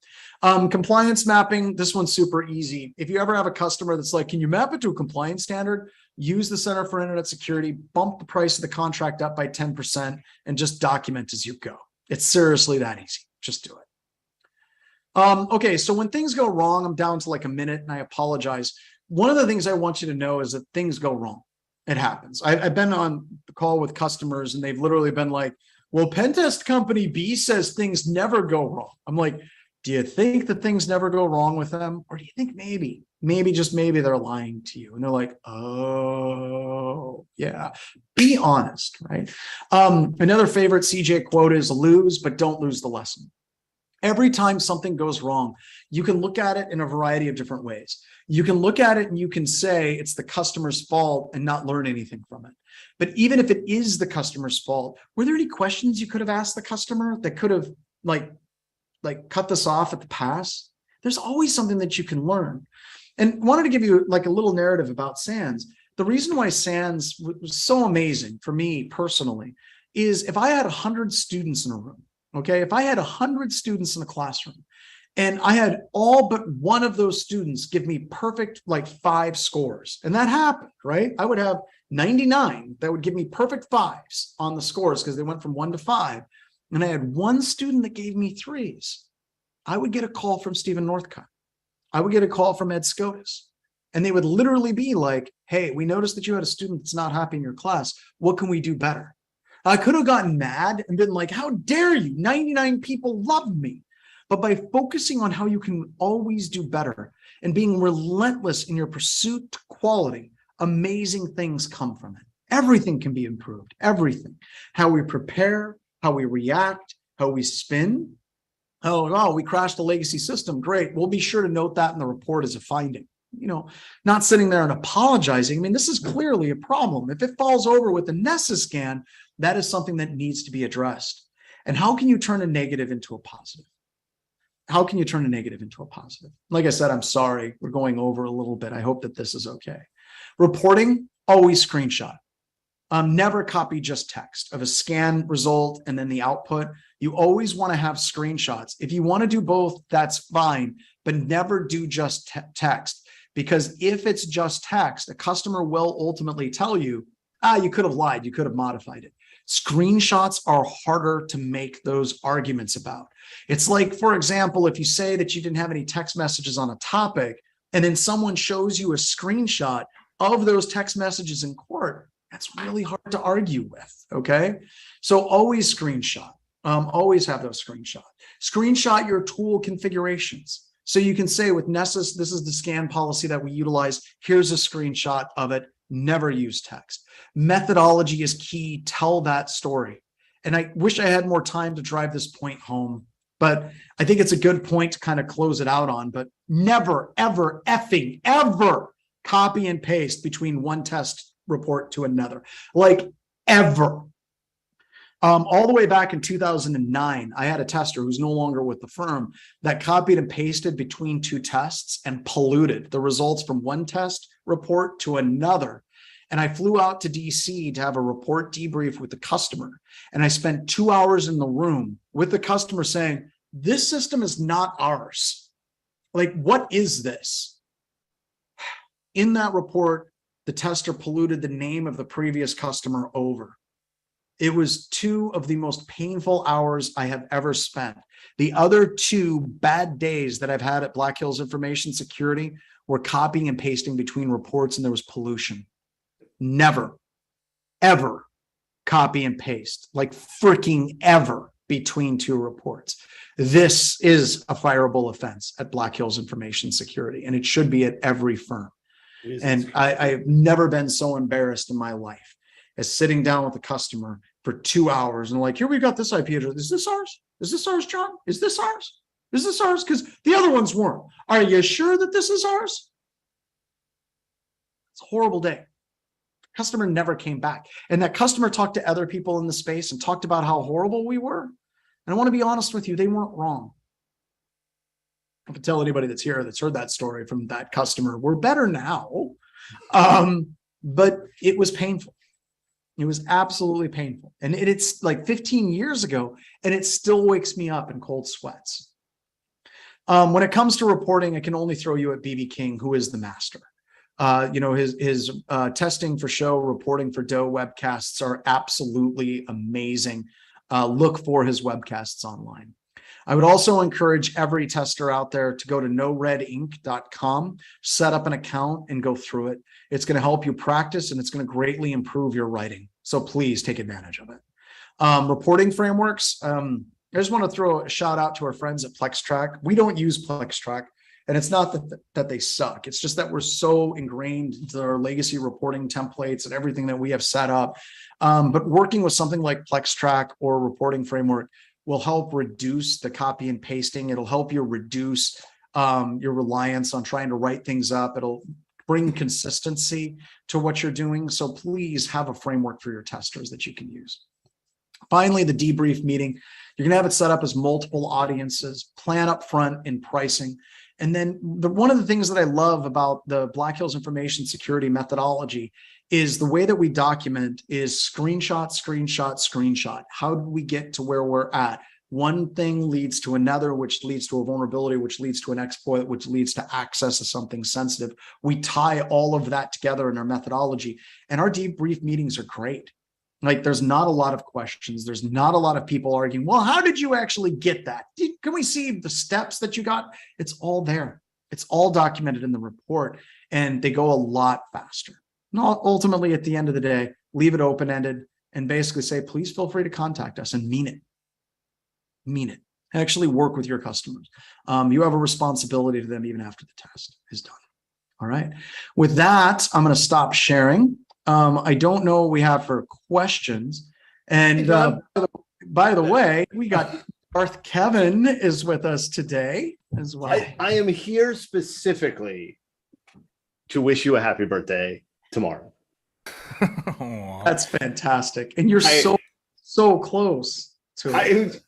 Compliance mapping, this one's super easy. If you ever have a customer that's like, can you map it to a compliance standard? Use the Center for Internet Security, bump the price of the contract up by 10%, and just document as you go. It's seriously that easy. Just do it. Okay, so when things go wrong, I'm down to like a minute and I apologize. One of the things I want you to know is that things go wrong. It happens. I've been on the call with customers and they've literally been like, well, Pentest company B says things never go wrong. I'm like, do you think that things never go wrong with them? Or do you think maybe just maybe they're lying to you? And they're like, oh yeah, be honest, right? Another favorite CJ quote is lose, but don't lose the lesson. Every time something goes wrong, you can look at it in a variety of different ways. You can look at it and you can say it's the customer's fault and not learn anything from it. But even if it is the customer's fault, were there any questions you could have asked the customer that could have like cut this off at the pass? There's always something that you can learn. And wanted to give you like a little narrative about SANS. The reason why SANS was so amazing for me personally is if I had 100 students in a room, okay, if I had 100 students in the classroom and I had all but one of those students give me perfect like 5 scores, and that happened, right? I would have 99 that would give me perfect 5s on the scores because they went from 1 to 5. And I had one student that gave me 3s. I would get a call from Stephen Northcutt. I would get a call from Ed Scotus. And they would literally be like, hey, we noticed that you had a student that's not happy in your class. What can we do better? I could have gotten mad and been like, how dare you? 99 people love me. But by focusing on how you can always do better and being relentless in your pursuit to quality, amazing things come from it. Everything can be improved. Everything. How we prepare, how we react, how we spin. Oh, we crashed a legacy system. Great. We'll be sure to note that in the report as a finding. Not sitting there and apologizing. I mean, this is clearly a problem. If it falls over with the Nessus scan, that is something that needs to be addressed. And how can you turn a negative into a positive? How can you turn a negative into a positive? Like I said, I'm sorry, we're going over a little bit. I hope that this is okay. Reporting, always screenshot. Never copy just text of a scan result and then the output. You always want to have screenshots. If you want to do both, that's fine, but never do just text, because if it's just text, a customer will ultimately tell you, you could have lied, you could have modified it. Screenshots are harder to make those arguments about. It's like, for example, if you say that you didn't have any text messages on a topic, and then someone shows you a screenshot of those text messages in court, that's really hard to argue with, okay? So always screenshot, always have those screenshots. Screenshot your tool configurations. So you can say with Nessus, this is the scan policy that we utilize. Here's a screenshot of it. Never use text. Methodology is key. Tell that story. And I wish I had more time to drive this point home, but I think it's a good point to kind of close it out on. But never, ever, effing, ever copy and paste between one test report to another, like ever. All the way back in 2009, I had a tester who's no longer with the firm that copied and pasted between 2 tests and polluted the results from one test report to another. And I flew out to DC to have a report debrief with the customer. And I spent 2 hours in the room with the customer saying, this system is not ours. Like, what is this? In that report, the tester polluted the name of the previous customer over. It was 2 of the most painful hours I have ever spent. The other 2 bad days that I've had at Black Hills Information Security were copying and pasting between reports and there was pollution. Never, ever copy and paste, like freaking ever between two reports. This is a fireable offense at Black Hills Information Security, and it should be at every firm. And I've never been so embarrassed in my life as sitting down with a customer for 2 hours and like, here we got this IP address. Is this ours? Is this ours, John? Is this ours? Is this ours? Because the other ones weren't. Are you sure that this is ours? It's a horrible day. Customer never came back. And that customer talked to other people in the space and talked about how horrible we were. And I want to be honest with you, they weren't wrong. I can tell anybody that's here that's heard that story from that customer, we're better now. But it was painful. It was absolutely painful. And it's like 15 years ago, and it still wakes me up in cold sweats. When it comes to reporting, I can only throw you at BB King, who is the master. His testing for show, reporting for Ddos webcasts are absolutely amazing. Look for his webcasts online. I would also encourage every tester out there to go to noredink.com, set up an account and go through it. It's going to help you practice and it's going to greatly improve your writing. So please take advantage of it. Reporting frameworks. I just want to throw a shout out to our friends at PlexTrack. We don't use PlexTrack, and it's not that they suck. It's just that we're so ingrained into our legacy reporting templates and everything that we have set up. But working with something like PlexTrack or a reporting framework will help reduce the copy and pasting. It'll help you reduce your reliance on trying to write things up. It'll bring consistency to what you're doing. So please have a framework for your testers that you can use. Finally, the debrief meeting. You're gonna have it set up as multiple audiences, plan up front in pricing. And then one of the things that I love about the Black Hills Information Security methodology is the way that we document is screenshot, screenshot, screenshot. How do we get to where we're at? One thing leads to another, which leads to a vulnerability, which leads to an exploit, which leads to access to something sensitive. We tie all of that together in our methodology, and our debrief meetings are great. Like, there's not a lot of questions. There's not a lot of people arguing, well, how did you actually get that? Can we see the steps that you got? It's all there. It's all documented in the report, and they go a lot faster. And ultimately, at the end of the day, leave it open-ended and basically say, please feel free to contact us, and mean it. Mean it. Actually work with your customers. You have a responsibility to them even after the test is done. All right. With that, I'm going to stop sharing. I don't know what we have for questions. And by the way, we got Darth Kevin is with us today as well. I am here specifically to wish you a happy birthday tomorrow. That's fantastic. And you're so close to it.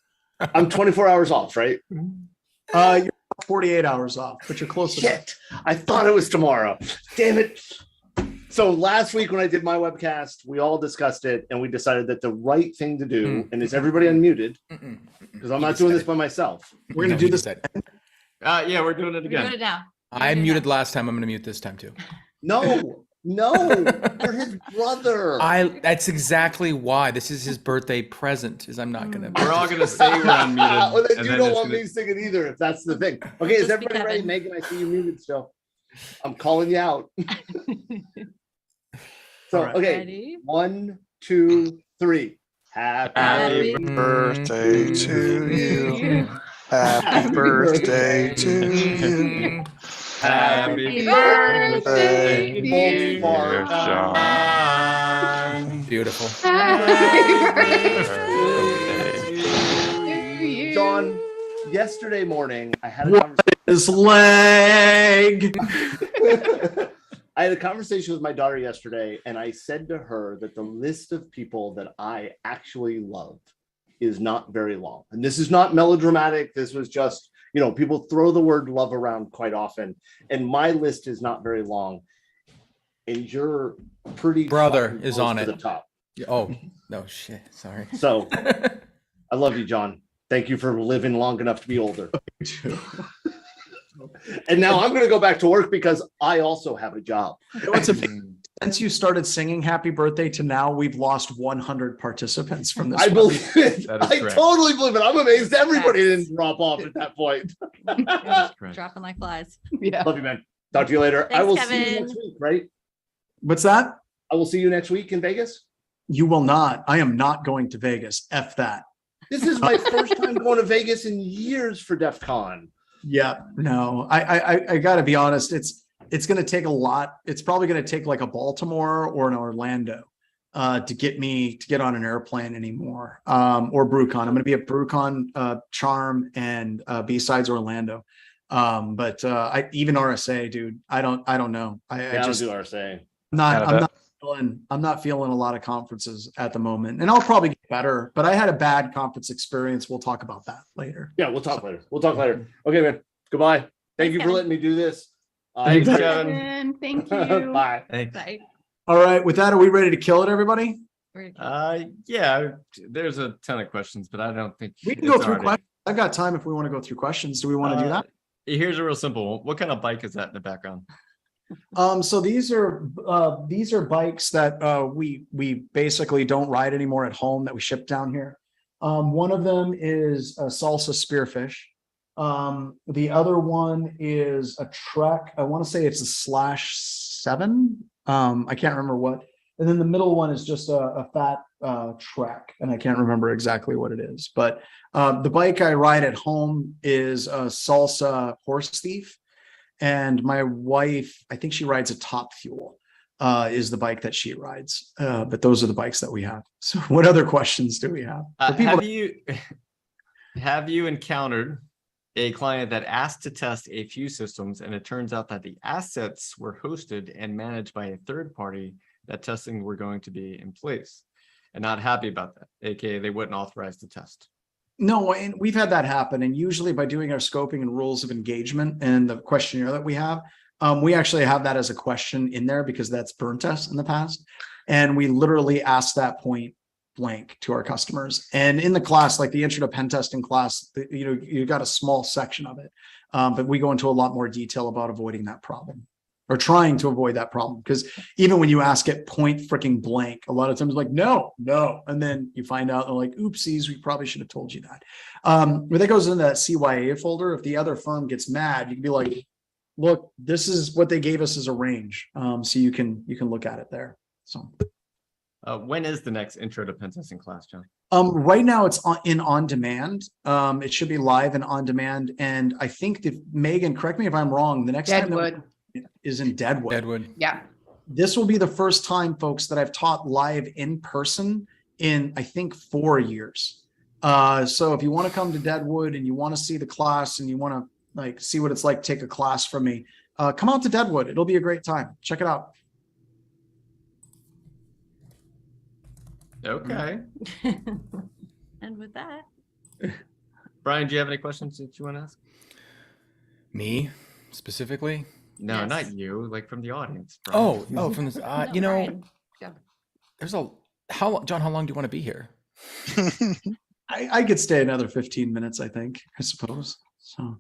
I'm 24 hours off, right? You're 48 hours off, but you're close. Shit, I thought it was tomorrow. Damn it. So last week when I did my webcast, we all discussed it and we decided that the right thing to do, and is everybody unmuted? Because I'm not doing this by myself. We're going to do this. Yeah, we're doing it again. Doing it now. I muted last time. I'm going to mute this time too. No, you're his brother. That's exactly why. This is his birthday present. Is I'm not going to. We're all going to say we're unmuted. Well, then you don't want me singing either, if that's the thing. Okay, is everybody ready? Megan, I see you muted still. I'm calling you out. So, okay, ready? 1, 2, 3. Happy birthday to you. Happy birthday to you. Happy birthday, dear John. Beautiful. Happy birthday. John, yesterday morning, I had a conversation. His leg. I had a conversation with my daughter yesterday, and I said to her that the list of people that I actually love is not very long. And this is not melodramatic. This was just, people throw the word love around quite often. And my list is not very long. And your pretty brother is on to it. The top. Oh, no shit. Sorry. So I love you, John. Thank you for living long enough to be older. And now I'm going to go back to work because I also have a job. Since you started singing happy birthday to now, we've lost 100 participants from this. I believe it. I totally believe it. I'm amazed everybody didn't drop off at that point. Dropping like flies. Yeah. Love you, man. Talk to you later. Thanks, I will Kevin. see you next week, right? What's that? I will see you next week in Vegas. You will not. I am not going to Vegas. F that. This is my first time going to Vegas in years for DEF CON. Yeah, no, I got to be honest. It's going to take a lot. It's probably going to take like a Baltimore or an Orlando to get on an airplane anymore, or BrewCon. I'm going to be at BrewCon, Charm, and B-Sides Orlando. But even RSA, dude, I don't know. I just do RSA. I'm not feeling a lot of conferences at the moment, and I'll probably get better. But I had a bad conference experience. We'll talk about that later. Yeah, we'll talk later. Okay, man. Goodbye. Thank you for letting me do this. Thanks, Kevin. Kevin. Thank you. Bye. Thanks. Bye. All right, with that, are we ready to kill it, everybody? Yeah, there's a ton of questions, but I don't think We can go through questions. I've got time if we want to go through questions. Do we want to do that? Here's a real simple one. What kind of bike is that in the background? So these are bikes that we basically don't ride anymore at home that we ship down here. One of them is a Salsa Spearfish. The other one is a Trek. I want to say it's a /7. I can't remember what. And then the middle one is just a fat Trek, and I can't remember exactly what it is. But the bike I ride at home is a Salsa Horse Thief. And my wife, I think she rides a Top Fuel, is the bike that she rides. But those are the bikes that we have. So what other questions do we have? Have you encountered a client that asked to test a few systems, and it turns out that the assets were hosted and managed by a third party that testing were going to be in place, and not happy about that, aka they wouldn't authorize the test? No, and we've had that happen. And usually by doing our scoping and rules of engagement and the questionnaire that we have, we actually have that as a question in there because that's Pentest in the past. And we literally ask that point blank to our customers. And in the class, like the intro to pen testing class, you got a small section of it. But we go into a lot more detail about avoiding that problem, or trying to avoid that problem. Because even when you ask it point freaking blank, a lot of times like, no. And then you find out, like, oopsies, we probably should have told you that. But that goes into that CYA folder. If the other firm gets mad, you can be like, look, this is what they gave us as a range. So you can look at it there. So when is the next intro to pen testing class, John? Right now it's on demand. It should be live and on demand. And I think that Megan, correct me if I'm wrong, the next time is in Deadwood. Yeah. This will be the first time, folks, that I've taught live in person in, I think, 4 years. So if you want to come to Deadwood and you want to see the class and you want to like see what it's like, take a class from me, come out to Deadwood. It'll be a great time. Check it out. Okay. And with that, Brian, do you have any questions that you want to ask? Me specifically? No, Yes. not you, like from the audience. Brian. Oh, from this. No, You know, Brian, go. there's John, how long do you want to be here? I could stay another 15 minutes, I think, I suppose. So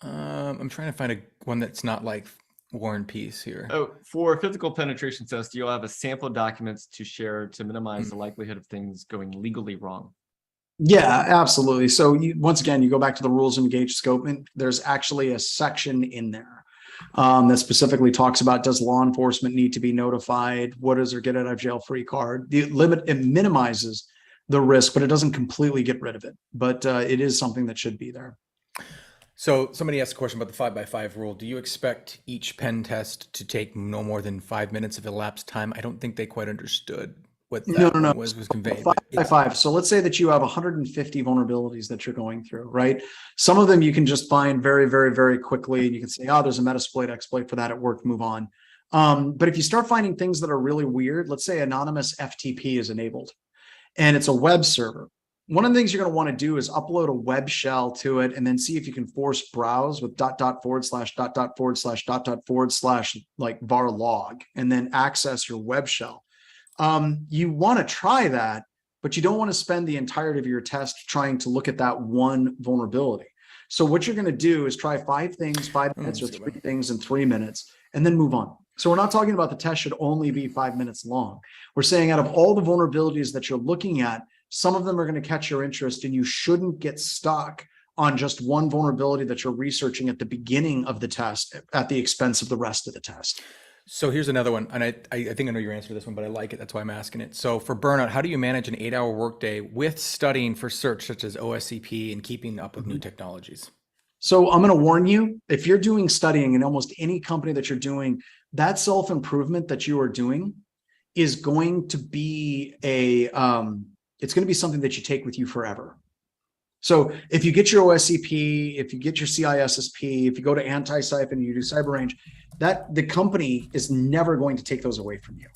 I'm trying to find one that's not like War and Peace here. Oh, for physical penetration test, you'll have a sample documents to share to minimize the likelihood of things going legally wrong. yeah, absolutely. So once again, you go back to the rules of engaged scoping. There's actually a section in there that specifically talks about, does law enforcement need to be notified? What is their get out of jail free card? It minimizes the risk, but it doesn't completely get rid of it. But it is something that should be there. So somebody asked a question about the 5x5 rule. Do you expect each pen test to take no more than 5 minutes of elapsed time? I don't think they quite understood what that was conveyed. 5x5. So let's say that you have 150 vulnerabilities that you're going through, right? Some of them you can just find very, very, very quickly. And you can say, oh, there's a Metasploit exploit for that. It worked, move on. But if you start finding things that are really weird, let's say anonymous FTP is enabled and it's a web server. One of the things you're going to want to do is upload a web shell to it and then see if you can force browse with .. / / / / like var log and then access your web shell. You want to try that, but you don't want to spend the entirety of your test trying to look at that one vulnerability. So what you're going to do is try 5 things, 5 minutes, or 3 things in 3 minutes, and then move on. So we're not talking about the test should only be 5 minutes long. We're saying out of all the vulnerabilities that you're looking at, some of them are going to catch your interest, and you shouldn't get stuck on just one vulnerability that you're researching at the beginning of the test at the expense of the rest of the test. So here's another one, and I think I know your answer to this one, but I like it. That's why I'm asking it. So for burnout, how do you manage an 8-hour workday with studying for certs such as OSCP and keeping up with new technologies? So I'm going to warn you, if you're doing studying in almost any company that you're doing, that self-improvement that you are doing is going to be it's going to be something that you take with you forever. So if you get your OSCP, if you get your CISSP, if you go to Antisyphon, you do cyber range, that the company is never going to take those away from you.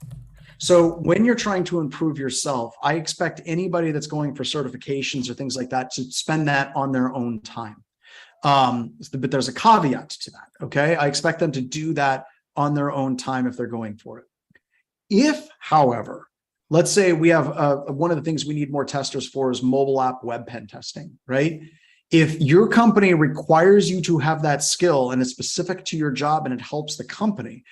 So when you're trying to improve yourself, I expect anybody that's going for certifications or things like that to spend that on their own time. But there's a caveat to that. Okay. I expect them to do that on their own time if they're going for it. If, however, let's say we have one of the things we need more testers for is mobile app web pen testing, right? If your company requires you to have that skill and it's specific to your job and it helps the company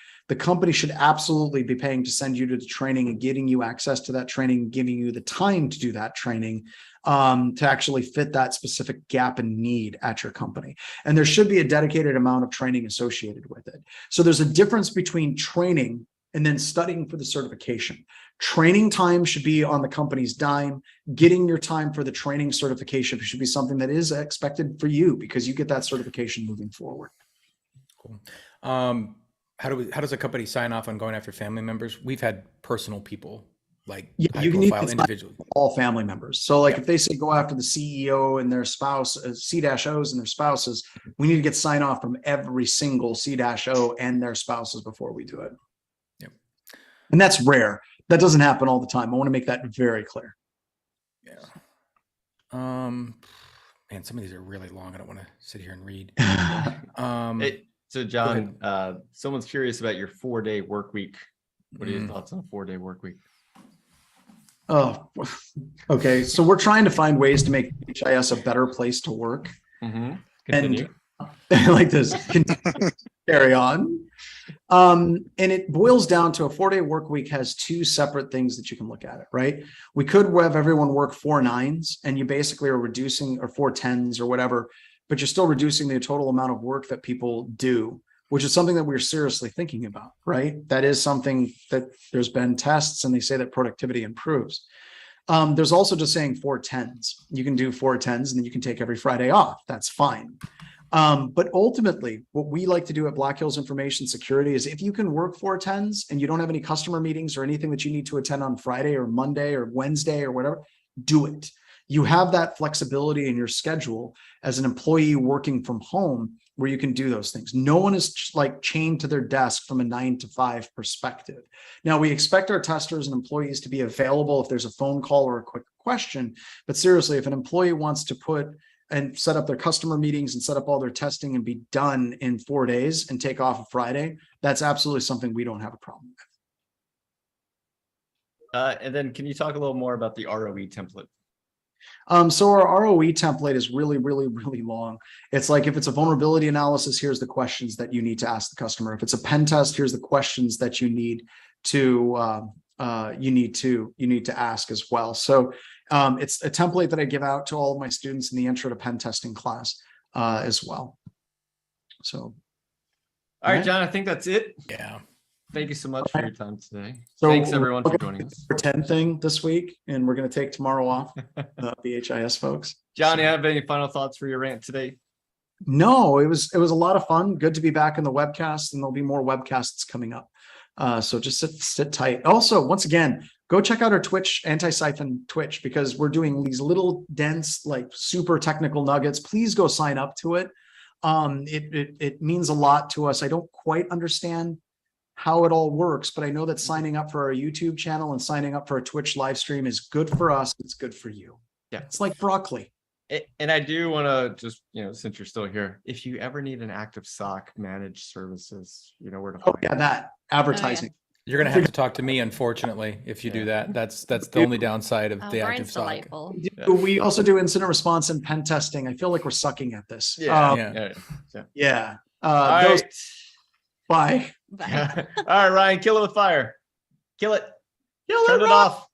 should absolutely be paying to send you to the training and getting you access to that training, giving you the time to do that training to actually fit that specific gap and need at your company. And there should be a dedicated amount of training associated with it. So there's a difference between training and then studying for the certification. Training time should be on the company's dime. Getting your time for the training certification should be something that is expected for you because you get that certification moving forward. Cool. How does a company sign off on going after family members? We've had personal people like you can need individuals, all family members. So like if they say go after the CEO and their spouse, C-Os and their spouses, we need to get sign off from every single C-O and their spouses before we do it. Yep. And that's rare. That doesn't happen all the time. I want to make that very clear. Yeah. Man, some of these are really long. I don't want to sit here and read. So John, someone's curious about your 4-day work week. What are your thoughts on a 4-day work week? Oh, okay. So we're trying to find ways to make HIS a better place to work. Continue. And like this, carry on. And it boils down to a 4-day work week has two separate things that you can look at it, right? We could have everyone work 4 9s and you basically are reducing, or 4 10s or whatever, but you're still reducing the total amount of work that people do, which is something that we're seriously thinking about, right? That is something that there's been tests and they say that productivity improves. There's also just saying 4 10s. You can do 4 10s and then you can take every Friday off. That's fine. But ultimately, what we like to do at Black Hills Information Security is if you can work 4 10s and you don't have any customer meetings or anything that you need to attend on Friday or Monday or Wednesday or whatever, do it. You have that flexibility in your schedule as an employee working from home where you can do those things. No one is like chained to their desk from a 9 to 5 perspective. Now, we expect our testers and employees to be available if there's a phone call or a quick question. But seriously, if an employee wants to put and set up their customer meetings and set up all their testing and be done in 4 days and take off a Friday, that's absolutely something we don't have a problem with. And then can you talk a little more about the ROE template? So our ROE template is really, really, really long. It's like, if it's a vulnerability analysis, here's the questions that you need to ask the customer. If it's a pen test, here's the questions that you need to ask as well. So it's a template that I give out to all of my students in the intro to pen testing class as well. So. All right, John, I think that's it. Yeah. Thank you so much for your time today. So thanks everyone for joining us. For 10 thing this week, and we're going to take tomorrow off, the HIS folks. John, you have any final thoughts for your rant today? No, it was a lot of fun. Good to be back in the webcast, and there'll be more webcasts coming up. So just sit tight. Also, once again, go check out our Twitch, Antisyphon Twitch, because we're doing these little dense, like super technical nuggets. Please go sign up to it. It means a lot to us. I don't quite understand how it all works, but I know that signing up for our YouTube channel and signing up for a Twitch live stream is good for us. It's good for you. Yeah. It's like broccoli. And I do want to just, since you're still here, if you ever need an active SOC managed services, you know where to find. Oh yeah, that advertising. You're going to have to talk to me, unfortunately, if you do that. That's the only downside of the active SOC. Delightful. We also do incident response and pen testing. I feel like we're sucking at this. Yeah. All right. Bye. Bye. All right, Ryan, kill it with fire. Kill it. Turn it off.